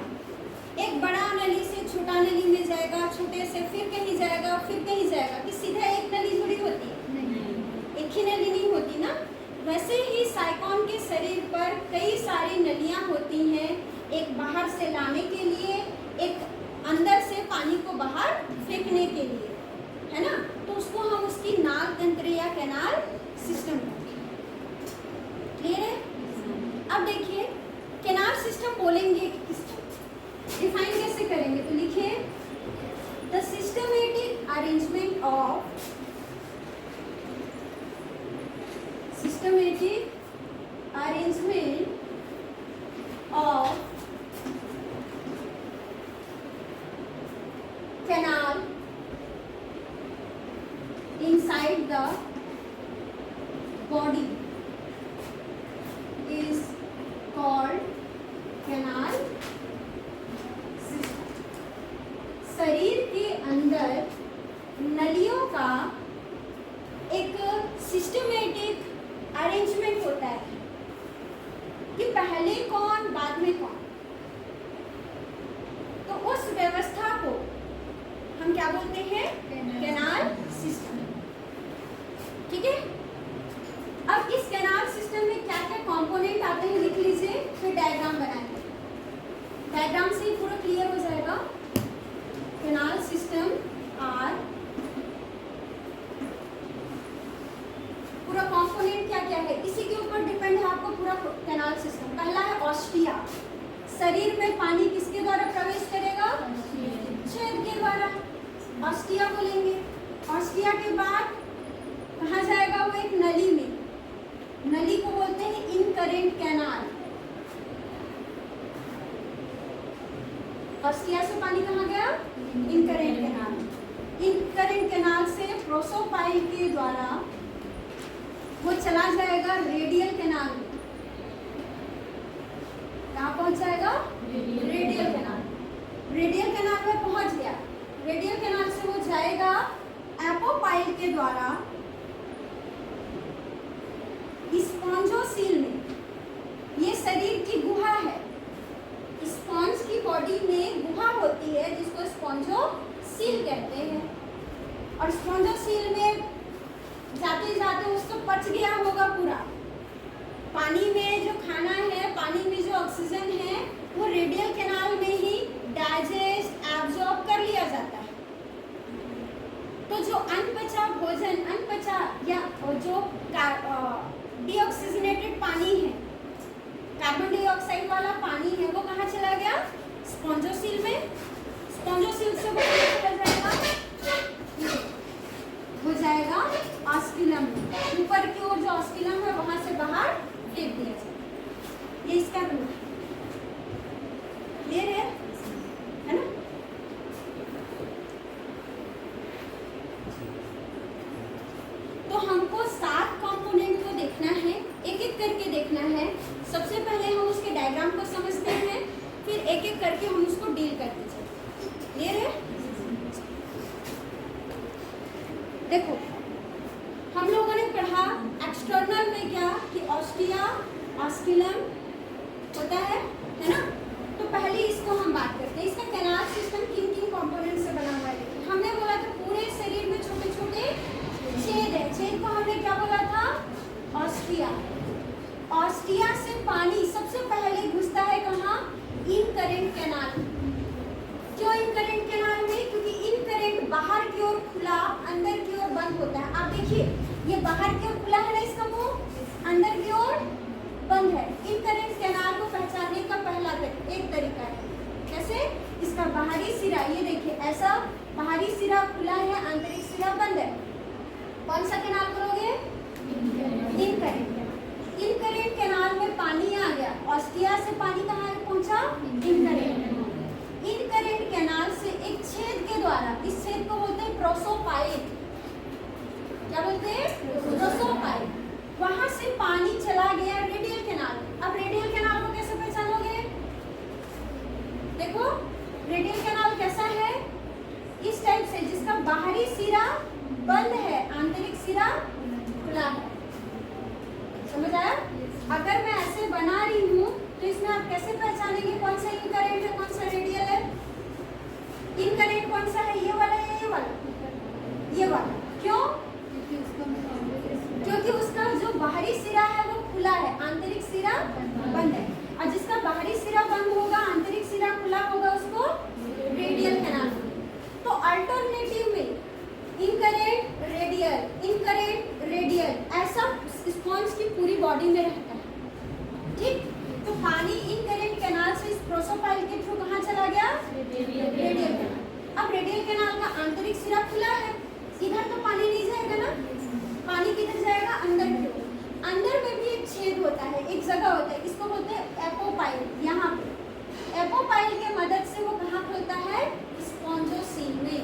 एक बड़ा नली से छोटा नली में जाएगा, छोटे से फिर कहीं जाएगा, फिर कहीं जाएगा। कि सीधा एक नली जुड़ी होती है? नहीं, एक ही नली नहीं होती ना। वैसे ही साइकॉन के शरीर पर कई सारी नलियां होती हैं, एक बाहर से लाने के लिए, एक अंदर से पानी को बाहर फेंकने के लिए, है ना? तो उसको हम उसकी नाल तंत्र या कैनाल सिस्टम कहते हैं। क्लियर है? अब देखिए, कैनाल सिस्टम बोलेंगे किसको, डिफाइन कैसे करेंगे? तो लिखिए, the systematic arrangement of canal inside the body is called canal system. शरीर के अंदर नलियों का एक सिस्टमेटिक अरेंजमेंट होता है कि पहले कौन बाद में कौन, तो उस व्यवस्था को हम क्या बोलते हैं? Canal system. ठीक है, अब इस कैनाल सिस्टम में क्या क्या कंपोनेंट आते हैं लिख लीजिए, फिर डायग्राम बनाएंगे। डायग्राम से ही पूरा क्लियर हो जाएगा। कैनाल सिस्टम आर, पूरा कंपोनेंट क्या क्या है इसी के ऊपर डिपेंड है आपको पूरा कैनाल सिस्टम। पहला है ऑस्टिया, शरीर में पानी किसके द्वारा प्रवेश करेगा? छेद के द्वारा, ऑस्टिया बोलेंगे। ऑस्टिया के बाद कहाँ जाएगा? वो एक नली में, नली को बोलते हैं इनकरेंट कैनाल। ऑस्टिया से पानी कहाँ गया? Incurrent canal. इनकरेंट कैनाल से प्रोसोपाइल के द्वारा वो चला जाएगा रेडियल कैनाल में। कहाँ पहुंच जाएगा? Radial canal. रेडियल कैनाल में पहुंच गया, रेडियल कैनाल से वो जाएगा एपोपाइल के द्वारा स्पॉन्जोसील में। ये शरीर की गुहा पच गया होगा पूरा। पानी में जो खाना है, पानी में जो ऑक्सीजन है, वो रेडियल कैनाल में ही डाइजेस्ट एब्जॉर्ब कर लिया जाता है। तो जो अनपचा भोजन, अनपचा या जो डीऑक्सीजनेटेड पानी है, कार्बन डाइऑक्साइड वाला पानी है, वो कहाँ चला गया? स्पॉन्जोसील में। स्पॉन्जोसील से वो चला जाएगा, हो जाएगा ऑस्किलम में। ऊपर की ओर जो ऑस्किलम है वहां से बाहर फेंक दिया जाएगा। ये इसका रूल क्लियर है ना? तो हमको 7 कंपोनेंट को देखना है, एक एक करके देखना है। सबसे पहले हम उसके डायग्राम को समझते हैं, फिर एक एक करके हम उसको डील करते चलते। क्लियर है? देखो, हम लोगों ने पढ़ा एक्सटर्नल में क्या कि ऑस्टिया, ऑस्किलम होता है ना? तो पहले इसको हम बात करते हैं, इसका कैनाल सिस्टम किन किन कंपोनेंट से बना हुआ है। हमने बोला था पूरे शरीर में छोटे छोटे छेद है। छेद को हमने क्या बोला था? ऑस्टिया। ऑस्टिया से पानी सबसे पहले घुसता है कहाँ? Incurrent canal. क्यों इनकरेंट कैनाल में? क्योंकि इनकरेंट बाहर की ओर खुला, अंदर की ओर बंद होता है। आप देखिए, ये बाहर की ओर खुला है ना इसका मुंह, अंदर की ओर बंद है। इनकरेंट कैनाल को पहचानने का पहला एक तरीका है, कैसे? इसका बाहरी सिरा, ये देखिए ऐसा बाहरी सिरा खुला है, आंतरिक सिरा बंद है। कौन सा कैनाल करोगे? इनकरेंट। इनकरेंट कैनाल में पानी आ गया, ऑस्टिया से पानी कहाँ पहुंचा? इनकरेंट। इनकरेंट कैनाल से एक छेद के द्वारा, इस छेद को बोलते हैं प्रोसोपाइल। क्या बोलते हैं? प्रोसोपाइल। वहां से पानी चला गया रेडियल कैनाल। अब रेडियल कैनाल को कैसे पहचानोगे? देखो, रेडियल कैनाल कैसा है? इस टाइप से, जिसका बाहरी सिरा बंद है, आंतरिक सिरा खुला है। समझ आया? अगर मैं ऐसे बना रही हूँ तो इसमें आप कैसे पहचानेंगे कौन सा इनकरेंट है, कौन सा रेडियल है? इनकरेंट कौन सा है? ये वाला या ये वाला? ये वाला। क्यों? क्योंकि उसका जो बाहरी सिरा है वो खुला है, आंतरिक सिरा बंद है। और जिसका बाहरी सिरा बंद होगा, आंतरिक सिरा खुला होगा, उसको रेडियल कैनाल। तो अल्टरनेटिव में इनकरेंट रेडियल, इनकरेंट रेडियल, ऐसा स्पॉन्ज की पूरी बॉडी में रहता है। ठीक? तो पानी इनकरेंट कैनाल से इस प्रोसोपाइल के थ्रू कहाँ चला गया? Radial canal. अब रेडियल कैनाल का आंतरिक सिरा खुला है, इधर तो पानी नहीं जाएगा ना, पानी किधर जाएगा? अंदर की ओर। अंदर में भी एक छेद होता है, एक जगह होता है, इसको बोलते हैं एपोपाइल। यहाँ पे एपोपाइल के मदद से वो कहाँ खुलता है? स्पॉन्जोसील में।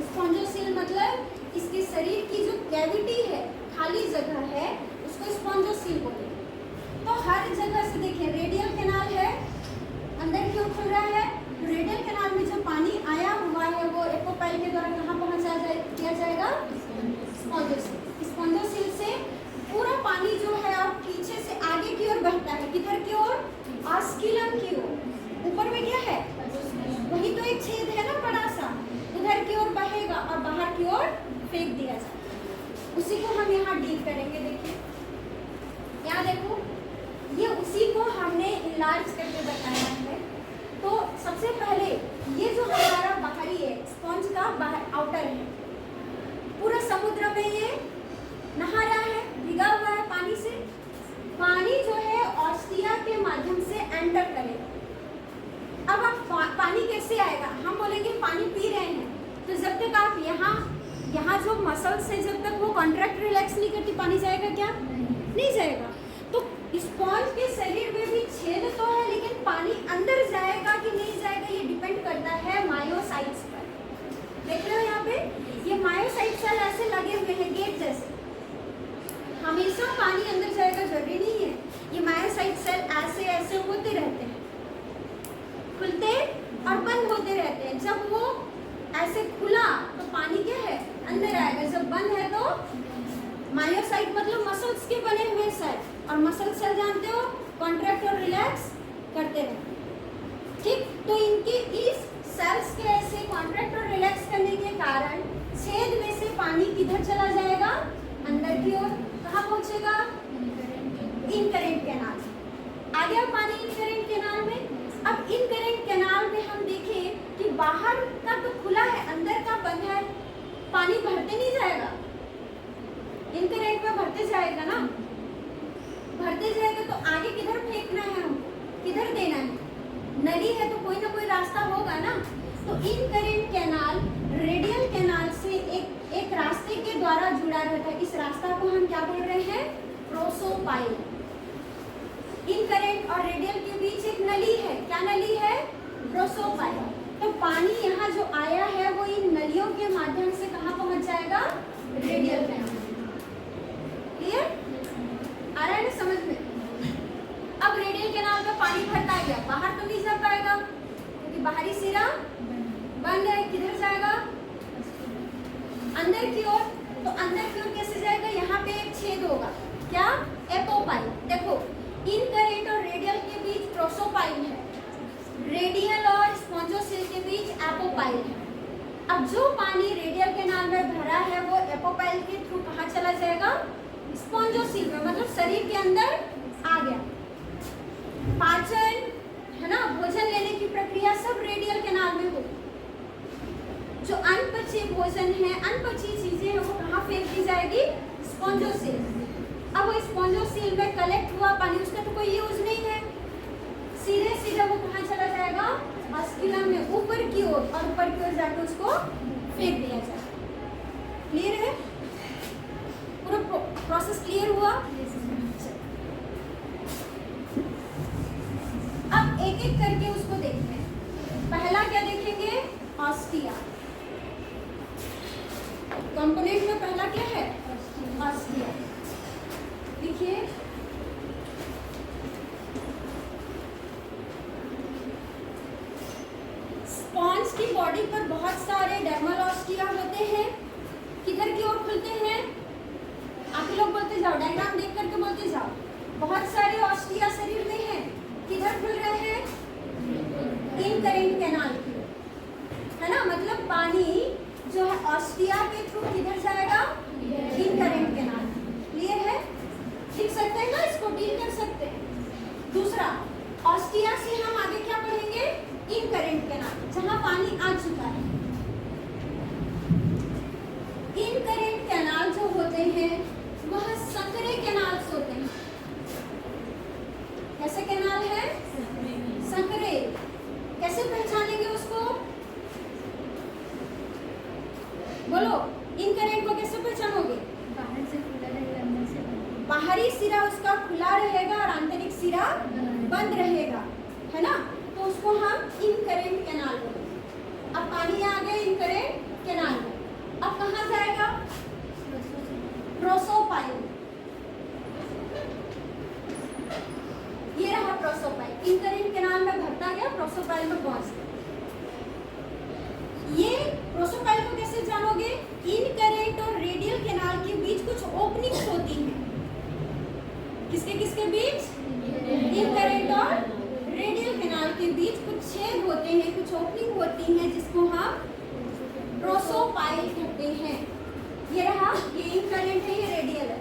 स्पॉन्जोसील मतलब इसके शरीर की जो कैविटी है, खाली जगह है, उसको स्पॉन्जोसील बोलते हैं। तो हर जगह से देखिए, रेडियल कैनाल है, अंदर की ओर खुल रहा है। रेडियल कैनाल में जो पानी आया हुआ है वो एपोपाइल के द्वारा कहाँ पहुँचा दिया जाएगा? स्पॉन्जोसील। स्पॉन्जोसील से पूरा पानी जो है अब पीछे से आगे की ओर बहता है, किधर की ओर? ऑस्किलम की ओर। ऊपर में क्या है? वही तो एक छेद है ना बड़ा सा, उधर की ओर बहेगा और बाहर की ओर फेंक दिया जाएगा। उसी को हम यहाँ डील करेंगे। देखिए, यहाँ देखो, ये उसी को हमने इनलार्ज करके बताया है। तो सबसे पहले ये जो हमारा बाहरी है, स्पॉन्ज का बाहर आउटर है, पूरा समुद्र में ये नहा रहा है, भिगा हुआ है पानी से। पानी जो है ऑस्टिया के माध्यम से एंटर करेगा। अब आप पानी कैसे आएगा? हम बोलेंगे पानी पी रहे हैं, तो जब तक आप यहाँ जो मसल से जब तक वो कॉन्ट्रैक्ट रिलैक्स नहीं करती, पानी जाएगा क्या? नहीं जाएगा। तो स्पॉन्ज के शरीर में भी छेद तो है, लेकिन पानी अंदर जाएगा कि नहीं जाएगा ये डिपेंड करता है मायोसाइट्स पर। देख रहे हो यहाँ पे, ये मायोसाइट सेल ऐसे लगे हुए हैं गेट जैसे। हमेशा पानी अंदर जाएगा जरूरी नहीं है। ये मायोसाइट सेल ऐसे ऐसे होते रहते हैं, खुलते और बंद होते रहते हैं। जब वो ऐसे खुला तो पानी क्या है? अंदर आएगा। जब बंद है तो मायोसाइट मतलब मसल्स के बने हुए सेल, और मसल सेल जानते हो कॉन्ट्रैक्ट और रिलैक्स करते हैं। ठीक? तो इनके इस सेल्स के ऐसे कॉन्ट्रैक्ट और रिलैक्स करने के कारण छेद में से पानी किधर चला जाएगा? अंदर की ओर। है, अंदर का बंद है, पानी भरते नहीं जाएगा, इनकरेंट में भरते जाएगा ना, भरते जाएगा तो आगे किधर फेंकना है हमको, किधर देना है, नली है तो कोई ना कोई रास्ता होगा ना। तो इनकरेंट कैनाल रेडियल कैनाल से एक रास्ते के द्वारा जुड़ा रहता है। इस रास्ता को हम क्या बोल रहे हैं, प्रोसोपाइल। इनकरेंट और रेडियल के बीच एक नली है, क्या नली है, प्रोसोपाइल। तो पानी यहाँ जो आया है वो इन नलियों के माध्यम से कहाँ पहुंच जाएगा, रेडियल कैनाल। क्लियर, आ रहा है ना समझ में। अब रेडियल कैनाल में पानी भरता गया, बाहर तो नहीं जा पाएगा क्योंकि बाहरी सिरा बंद है, किधर जाएगा, अंदर की ओर। तो अंदर की ओर कैसे जाएगा, यहाँ पे एक छेद होगा, क्या, एपोपाइल। देखो इनकरेंट और रेडियल के बीच प्रोसोपाइल है, रेडियल और स्पॉन्जोसेल के बीच एपोपाइल है। अब जो पानी रेडियल कैनाल में भरा है वो एपोपाइल के थ्रू कहाँ चला जाएगा, स्पॉन्जोसेल में, मतलब शरीर के अंदर आ गया। पाचन है ना, भोजन लेने की प्रक्रिया सब रेडियल कैनाल में होगी। जो अनपचे भोजन है, अनपची चीजें हैं, वो कहाँ फेंक दी जाएगी, स्पॉन्जोसेल। अब वो स्पॉन्जोसेल में कलेक्ट हुआ पानी, उसका तो कोई यूज नहीं है, सीधे सीधे वो कहाँ चला जाएगा, ऑस्किलम में ऊपर की ओर, और ऊपर की ओर जाकर उसको फेंक दिया जाएगा। क्लियर है, पूरा प्रोसेस क्लियर हुआ। अब एक एक करके उसको देखते हैं। पहला क्या देखेंगे, ऑस्टिया। कंपोनेंट में पहला क्या है, ऑस्टिया। देखिए स्पॉन्ज की बॉडी पर बहुत सारे डर्मल ऑस्टिया होते हैं। किधर की ओर खुलते हैं, आप लोग बोलते जाओ, डायग्राम देख करके बोलते जाओ। बहुत सारे ऑस्टिया शरीर में हैं, किधर खुल रहे हैं, इनकरेंट कैनाल की, है ना। मतलब पानी जो है ऑस्टिया के थ्रू किधर जाएगा, इनकरेंट कैनाल। क्लियर है, लिख सकते हैं ना, इसको डील कर सकते हैं। दूसरा, ऑस्टिया से हम आगे क्या पढ़ेंगे, इनकरेंट कैनाल, जहां पानी आ चुका है। इनकरेंट कैनाल जो होते हैं वह संकरे कैनाल्स होते हैं। कैसे कैनाल है, संकरे। कैसे पहचानेंगे उसको, बोलो, इनकरेंट को कैसे पहचानोगे, बाहर से खुला रहेगा, अंदर से बंद। बाहरी सिरा उसका खुला रहेगा और आंतरिक सिरा बंद रहेगा, है ना। तो उसको हम इनकरेंट कैनाल बोलते। अब पानी आ गया इनकरेंट कैनाल में, अब कहाँ जाएगा, प्रोसोपाइल। ये रहा प्रोसोपाइल, इनकरेंट कैनाल में भरता गया, प्रोसोपाइल में पहुंच गया। ये प्रोसोपाइल को कैसे जानोगे, इनकरेंट और रेडियल कैनाल के बीच कुछ ओपनिंग्स होती हैं। किसके किसके बीच, इनकरेंट और रेडियल कैनाल के बीच कुछ छेद होते हैं, कुछ ओपनिंग होती हैं, जिसको हम प्रोसोपाइल कहते हैं। ये रहा, ये इनकरेंट है, ये रेडियल है।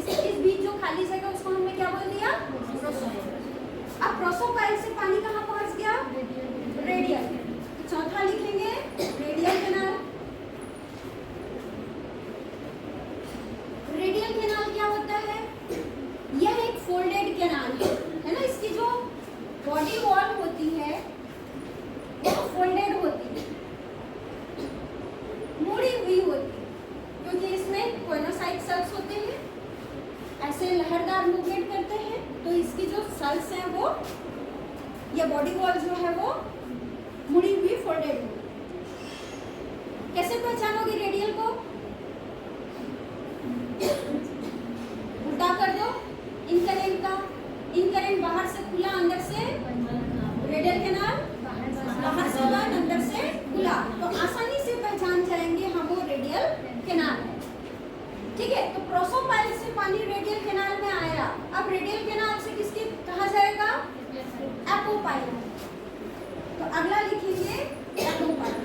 इस बीच जो खाली जगह उसको हमने क्या बोल दिया, प्रोसोपाइल। अब प्रोसोपाइल से पानी कहाँ पहुंच गया, रेडियल। तो चौथा लिखेंगे, रेडियल कैनाल। रेडियल कैनाल क्या होता है, यह एक फोल्डेड कैनाल है ना। इसकी जो बॉडी वॉल होती है वो फोल्डेड होती है, मुड़ी हुई होती है, क्योंकि इसमें कोइनोसाइट सेल्स होते हैं, ऐसे लहरदार मूवमेंट करते हैं। तो इसकी जो सेल्स हैं वो, या बॉडी वॉल जो है वो मुड़ी हुई, फोल्डेड हुई। कैसे पहचानोगे रेडियल को, उल्टा कर दो इनकरेंट का, इनकरेंट बाहर से खुला, अंदर से रेडियल कैनाल, बाहर से बंद, अंदर से खुला। तो आसानी से पहचान जाएंगे हम वो रेडियल कैनाल है। ठीक है, तो प्रोसोपाइल से पानी रेडियल कैनाल में आया। अब रेडियल कैनाल से किसके कहा जाएगा, एपोपाइल। तो अगला लिखेंगे एपोपाइल।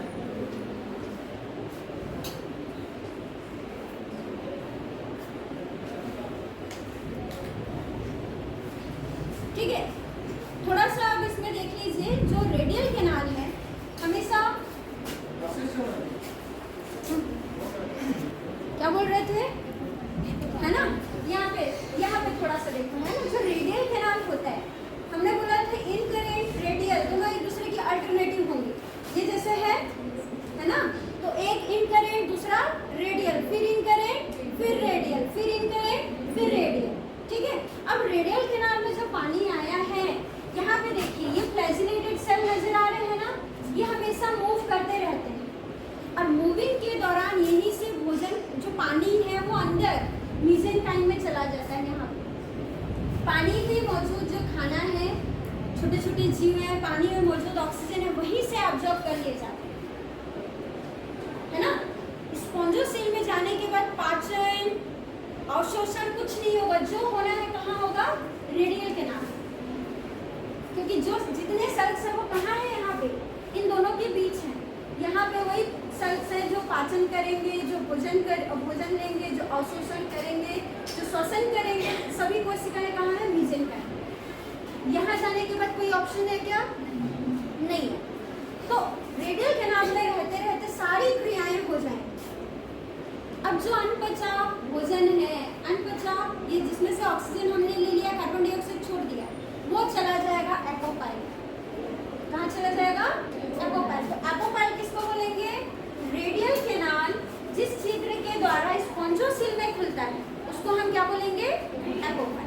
छोटे छोटे जीव हैं, पानी में मौजूद ऑक्सीजन है वहीं से ऑब्जॉर्व कर लिए जाते हैं, है ना। स्पॉन्जोसील में जाने के बाद पाचन अवशोषण कुछ नहीं होगा, जो होना है कहाँ होगा, रेडियल कैनाल, क्योंकि जो जितने सेल्स है वो कहाँ है, यहाँ पे इन दोनों के बीच है। यहाँ पे वही सेल्स है जो पाचन करेंगे, जो भोजन लेंगे, जो अवशोषण करेंगे, जो श्वसन करेंगे, सभी कोशिकाएं कहाँ है, मीसेंकाइम। यहाँ जाने के बाद कोई ऑप्शन है क्या, नहीं है। तो रेडियल कैनाल में रहते रहते सारी क्रियाएं हो जाएंगी। अब जो अनपचा भोजन है, अनपचा ये जिसमें से ऑक्सीजन हमने ले लिया, कार्बन डाइऑक्साइड छोड़ दिया, वो चला जाएगा एपोपाइल। कहाँ चला जाएगा, एपोपाइल। तो एपोपाइल किसको बोलेंगे, रेडियल कैनाल जिस छिद्र के द्वारा स्पॉन्जोसील में खुलता है उसको हम क्या बोलेंगे, एपोपाइल।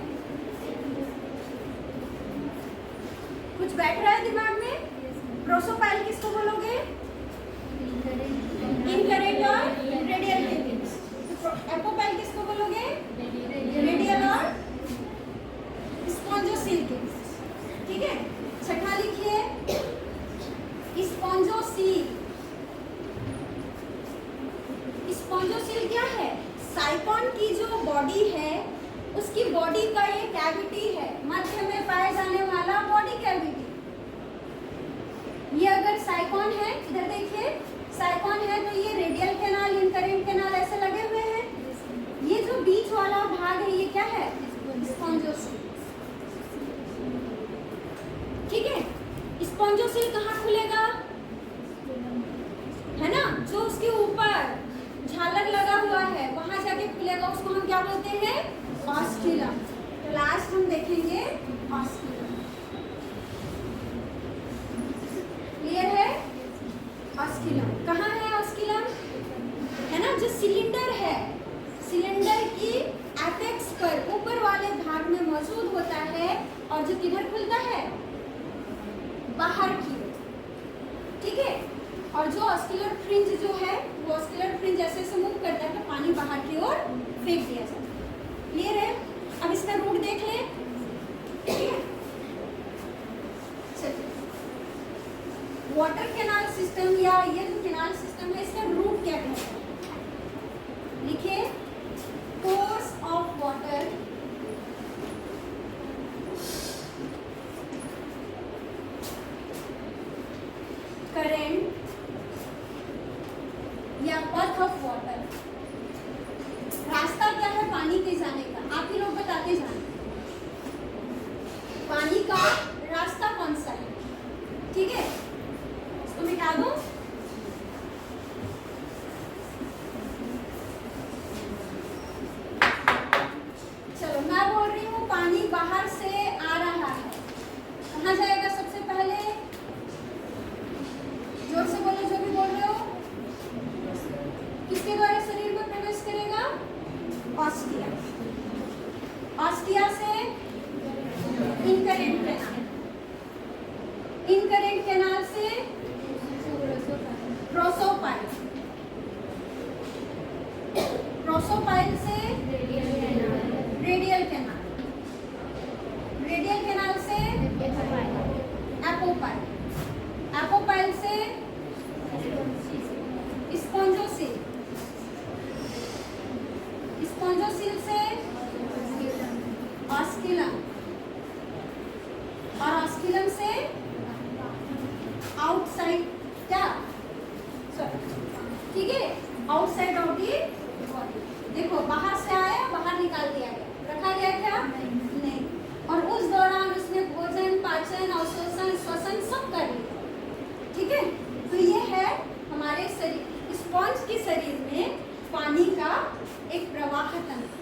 कुछ बैठ रहा है दिमाग में। प्रोसोपाइल किसको बोलोगे, इनकरेंट और रेडियल के बीच। एपोपाइल किसको बोलोगे, रेडियल और स्पॉन्जोसील के बीच, ठीक है। छठा लिखिए, स्पॉन्जोसील। स्पॉन्जोसील क्या है, साइकॉन की जो बॉडी है उसकी बॉडी का ये कैविटी है, मध्य में पाया जाने वाला बॉडी कैविटी। ये अगर साइकॉन है, इधर देखिए साइकॉन है, तो ये रेडियल कैनाल, इनकरेंट कैनाल ऐसे लगे हुए हैं। ये जो बीच वाला भाग है ये क्या है, स्पॉन्जोसील, ठीक है। स्पॉन्जोसील कहाँ खुलेगा, है ना, जो उसके ऊपर झालर लगा हुआ है वहां जाके खुलेगा, उसको हम क्या बोलते हैं, ऑस्क्यूलम। तो लास्ट हम देखेंगे ऑस्क्यूलम। क्लियर है, ऑस्क्यूलम कहाँ है, ऑस्क्यूलम है ना, जो सिलेंडर है, सिलेंडर की एपेक्स पर ऊपर वाले भाग में मौजूद होता है, और जो किधर खुलता है, बाहर की ओर, ठीक है। और जो ऑस्कुलर फ्रिंज जो है वो ऑस्कुलर फ्रिंज ऐसे से मूव करता है तो पानी बाहर की ओर फेंक दिया जाता है। क्लियर है। अब इसका रूट देख ले, ठीक है। चलिए, वाटर कैनाल सिस्टम या ये जो कैनाल सिस्टम है इसका रूट क्या कहता है, लिखिए, कोर्स ऑफ वाटर करंट या पथ ऑफ वाटर। रास्ता क्या है पानी के जाने का, आप ही लोग बताते जाना, पानी का रास्ता कौन सा है, ठीक है। इसको मिटा दो, चलो मैं बोल रही हूँ पानी बाहर से आ रहा है, कहाँ जाएगा सबसे पहले, जोर से बोलो जो भी बोल रहे हो, किसके द्वारा शरीर में प्रवेश करेगा, ऑस्टिया, ऑस्टिया से इनकरेंट कैनाल, इनकरेंट कैनाल से प्रोसोपाइल, प्रोसोपाइल से रेडियल कैनाल, रेडियल कैनाल से एपोपाइल, एपोपाइल से स्पॉन्जोसील, स्पॉन्जोसील से ऑस्क्यूलम, और ऑस्क्यूलम से आउटसाइड क्या, ठीक है, आउटसाइड ऑफ दी बॉडी। देखो बाहर से आया, बाहर निकाल दिया गया, रखा गया क्या, नहीं। और उस दौरान उसने भोजन, पाचन, अवशोषण, श्वसन सब कर लिया, ठीक है। तो ये है हमारे शरीर, स्पॉन्ज के शरीर में पानी का एक प्रवाह तंत्र।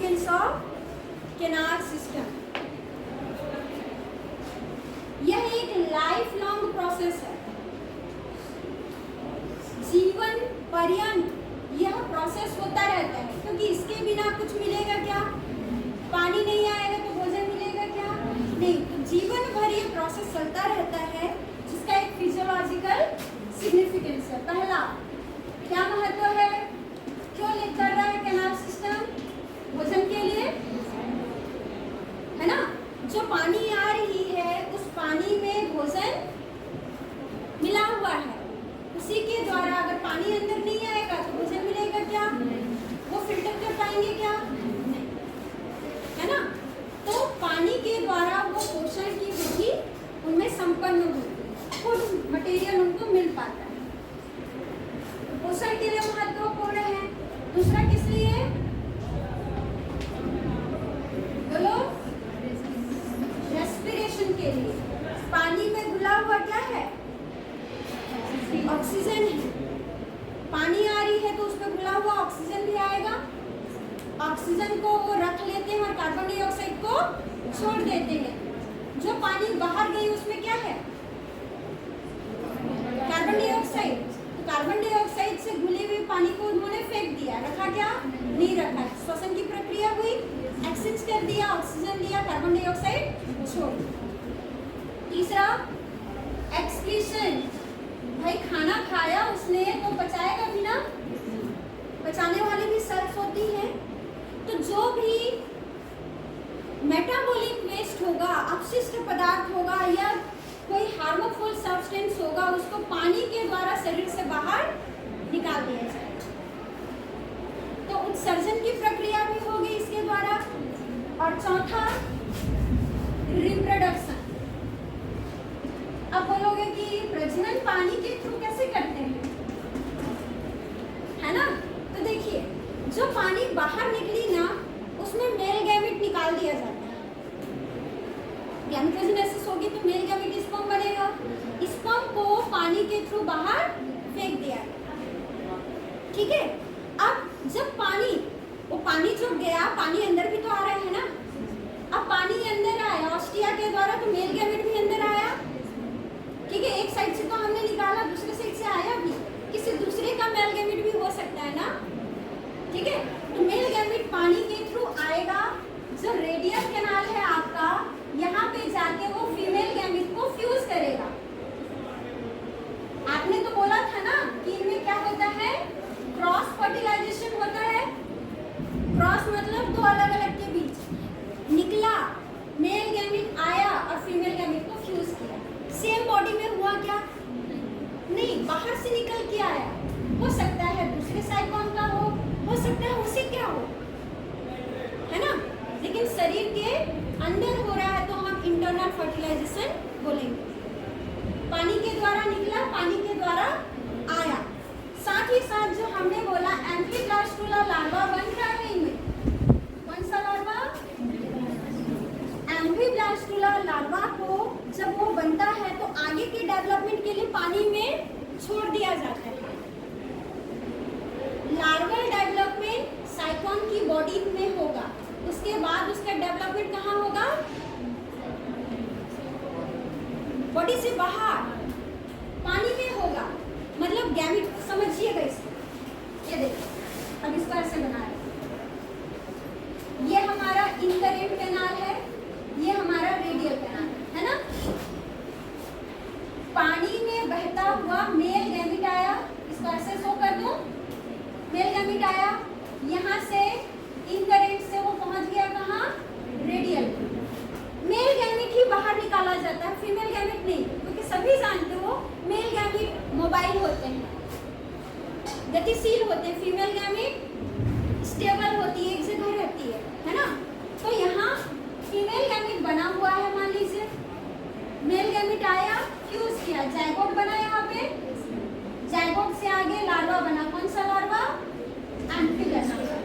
Significance of canal system. यह एक लाइफ लॉन्ग प्रोसेस है, जीवन पर्यंत यह प्रोसेस होता रहता है, क्योंकि इसके बिना कुछ मिलेगा क्या? पानी नहीं आएगा तो भोजन मिलेगा क्या? नहीं। तो जीवन भर ये प्रोसेस चलता रहता है, जिसका एक फिजियोलॉजिकल सिग्निफिकेंस है। पहला, क्या महत्व है? क्यों लीक कर रहा है कैनाल सिस्टम? भोजन के लिए, है ना? जो पानी आ रही है उस पानी में भोजन मिला हुआ है, उसी के द्वारा अगर पानी अंदर नहीं आएगा तो भोजन मिलेगा क्या? वो फिल्टर कर पाएंगे क्या? नहीं, है ना? तो पानी के द्वारा वो पोषण की विधि उनमें संपन्न होती है, फूड मटेरियल उनको मिल पाता है, तो पोषण के लिए महत्वपूर्ण है। दूसरा किस लिए? बोलो। रेस्पिरेशन के लिए। पानी में घुला हुआ क्या है? ऑक्सीजन है। पानी आ रही है तो उसमें घुला हुआ ऑक्सीजन भी आएगा, ऑक्सीजन को वो रख लेते हैं और कार्बन डाइऑक्साइड को छोड़ देते हैं। जो पानी बाहर गई उसमें क्या है? Carbon dioxide. तो कार्बन डाइऑक्साइड से घुले हुए पानी को उन्होंने फेंक दिया, रखा क्या? नहीं रखा। श्वसन की प्रक्रिया हुई, एक्सचेंज कर दिया, ऑक्सीजन लिया, कार्बन डाइऑक्साइड छोड़ दिया। तीसरा, एक्सक्रीशन। भाई खाना खाया उसने तो पचाएगा भी ना, पचाने वाली भी सेल्स होती हैं। तो जो भी मेटाबॉलिक वेस्ट होगा, अपशिष्ट पदार्थ होगा या कोई हार्मफुल सब्सटेंस होगा, उसको पानी के द्वारा शरीर से बाहर निकाल दिया जाएगा। तो उत्सर्जन की प्रक्रिया भी होगी इसके द्वारा। और चौथा, रिप्रोडक्शन। अब बोलोगे कि प्रजनन पानी के थ्रू कैसे करते हैं, है ना? तो देखिए, जो पानी बाहर निकली ना, उसमें मेल गैमेट निकाल दिया जाता है। गैमेटोजेनेसिस होगी तो मेल गैमेट स्पर्म बनेगा, स्पर्म को पानी के थ्रू बाहर फेंक दिया, ठीक है? अब जब वो पानी जो गया, पानी अंदर भी तो आ रहा है ना। अब पानी अंदर आया ऑस्टिया के द्वारा तो मेल गैमेट भी अंदर आया, ठीक है? एक साइड से तो हमने निकाला, दूसरे साइड से आया भी, किसी दूसरे का मेल गैमेट भी हो सकता है ना, ठीक है? तो मेल गैमेट पानी के थ्रू आएगा। जो रेडियल कैनाल है आपका, यहाँ पे जाके वो फीमेल गैमेट को फ्यूज करेगा। आपने तो बोला था ना कि इनमें क्या होता है? क्रॉस फर्टिलाइजेशन होता है। क्रॉस मतलब दो अलग अलग के बीच निकला, मेल गैमेट आया और फीमेल गैमेट को फ्यूज किया। सेम बॉडी में हुआ क्या? नहीं, बाहर से निकल के आया। हो सकता है दूसरे साइकोन का हो सकता है उसी क्या हो, है ना? लेकिन शरीर के अंदर हो रहा है तो हम इंटरनल फर्टिलाइजेशन बोलेंगे। पानी के द्वारा निकला, पानी के द्वारा आया। साथ ही साथ जो हमने बोला एम्फीब्लास्टुला लार्वा बन रहा है इनमें। कौन सा लार्वा? एम्फीब्लास्टुला लार्वा को जब वो बनता है तो आगे के डेवलपमेंट के लिए पानी में छोड़ दिया जाता है। लार्वल डेवलपमेंट साइकोन की बॉडी में होगा, उसके बाद उसका डेवलपमेंट कहाँ होगा? बॉडी से बाहर पानी में होगा। मतलब गैमेट समझिएगा इसको। ये देखिए, अब इसको ऐसे बनाया, ये हमारा इंटरेट कैनाल है, ये हमारा रेडियल कैनाल है ना? पानी में बहता हुआ मेल गैमेट आया, इसको ऐसे शो कर दो। मेल गैमेट आया, यहाँ से इंटरेट से वो पहुंच गया कहाँ? रेडियल। मेल गैमेट ही बाहर निकाला जाता है, फीमेल गैमेट नहीं, क्योंकि सभी जानते हो मेल गैमेट मोबाइल होते हैं, गतिशील होते हैं। फीमेल गैमेट स्टेबल होती है, एक जगह रहती है ना? तो यहाँ फीमेल गैमेट बना हुआ है, मान लीजिए मेल गैमेट आया, फ्यूज किया, जाइगोट बना। यहाँ पे जाइगोट से आगे लार्वा बना। कौन सा लार्वा? एम्फीब्लास्टुला।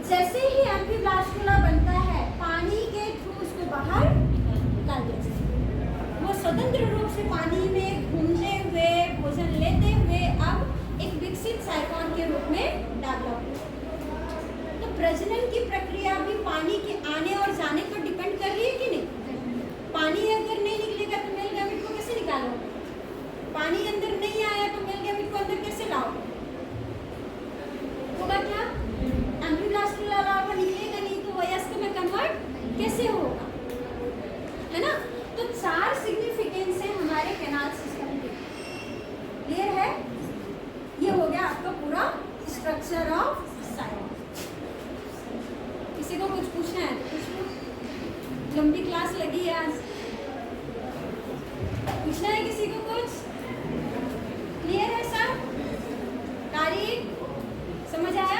जैसे ही एम्फीब्लास्टुला बनता है, पानी के थ्रू उसको बाहर निकाल दिया जाता है। वो स्वतंत्र रूप से पानी में घूमते हुए, भोजन लेते हुए अब एक विकसित साइकोन के रूप में डेवलप। तो प्रजनन की प्रक्रिया भी पानी के आने और जाने पर डिपेंड कर रही है कि नहीं? पानी अगर नहीं निकलेगा तो मेल गैमेट को कैसे निकालोगे? पानी अंदर नहीं आया तो मेल गैमेट को अंदर कैसे लाओगे? होगा क्या? एम्ब्रियोब्लास्ट अलावा निकलेगा नहीं तो वयस्क में कन्वर्ट कैसे होगा? है ना? तो 4 सिग्निफिकेंस है हमारे कैनाल सिस्टम के। क्लियर है? ये हो गया आपका पूरा स्ट्रक्चर ऑफ साइनस। किसी को कुछ पूछना है तो पूछ लो, लंबी क्लास लगी है आज। पूछना है किसी को कुछ? क्लियर है सब? तारीख समझ आया?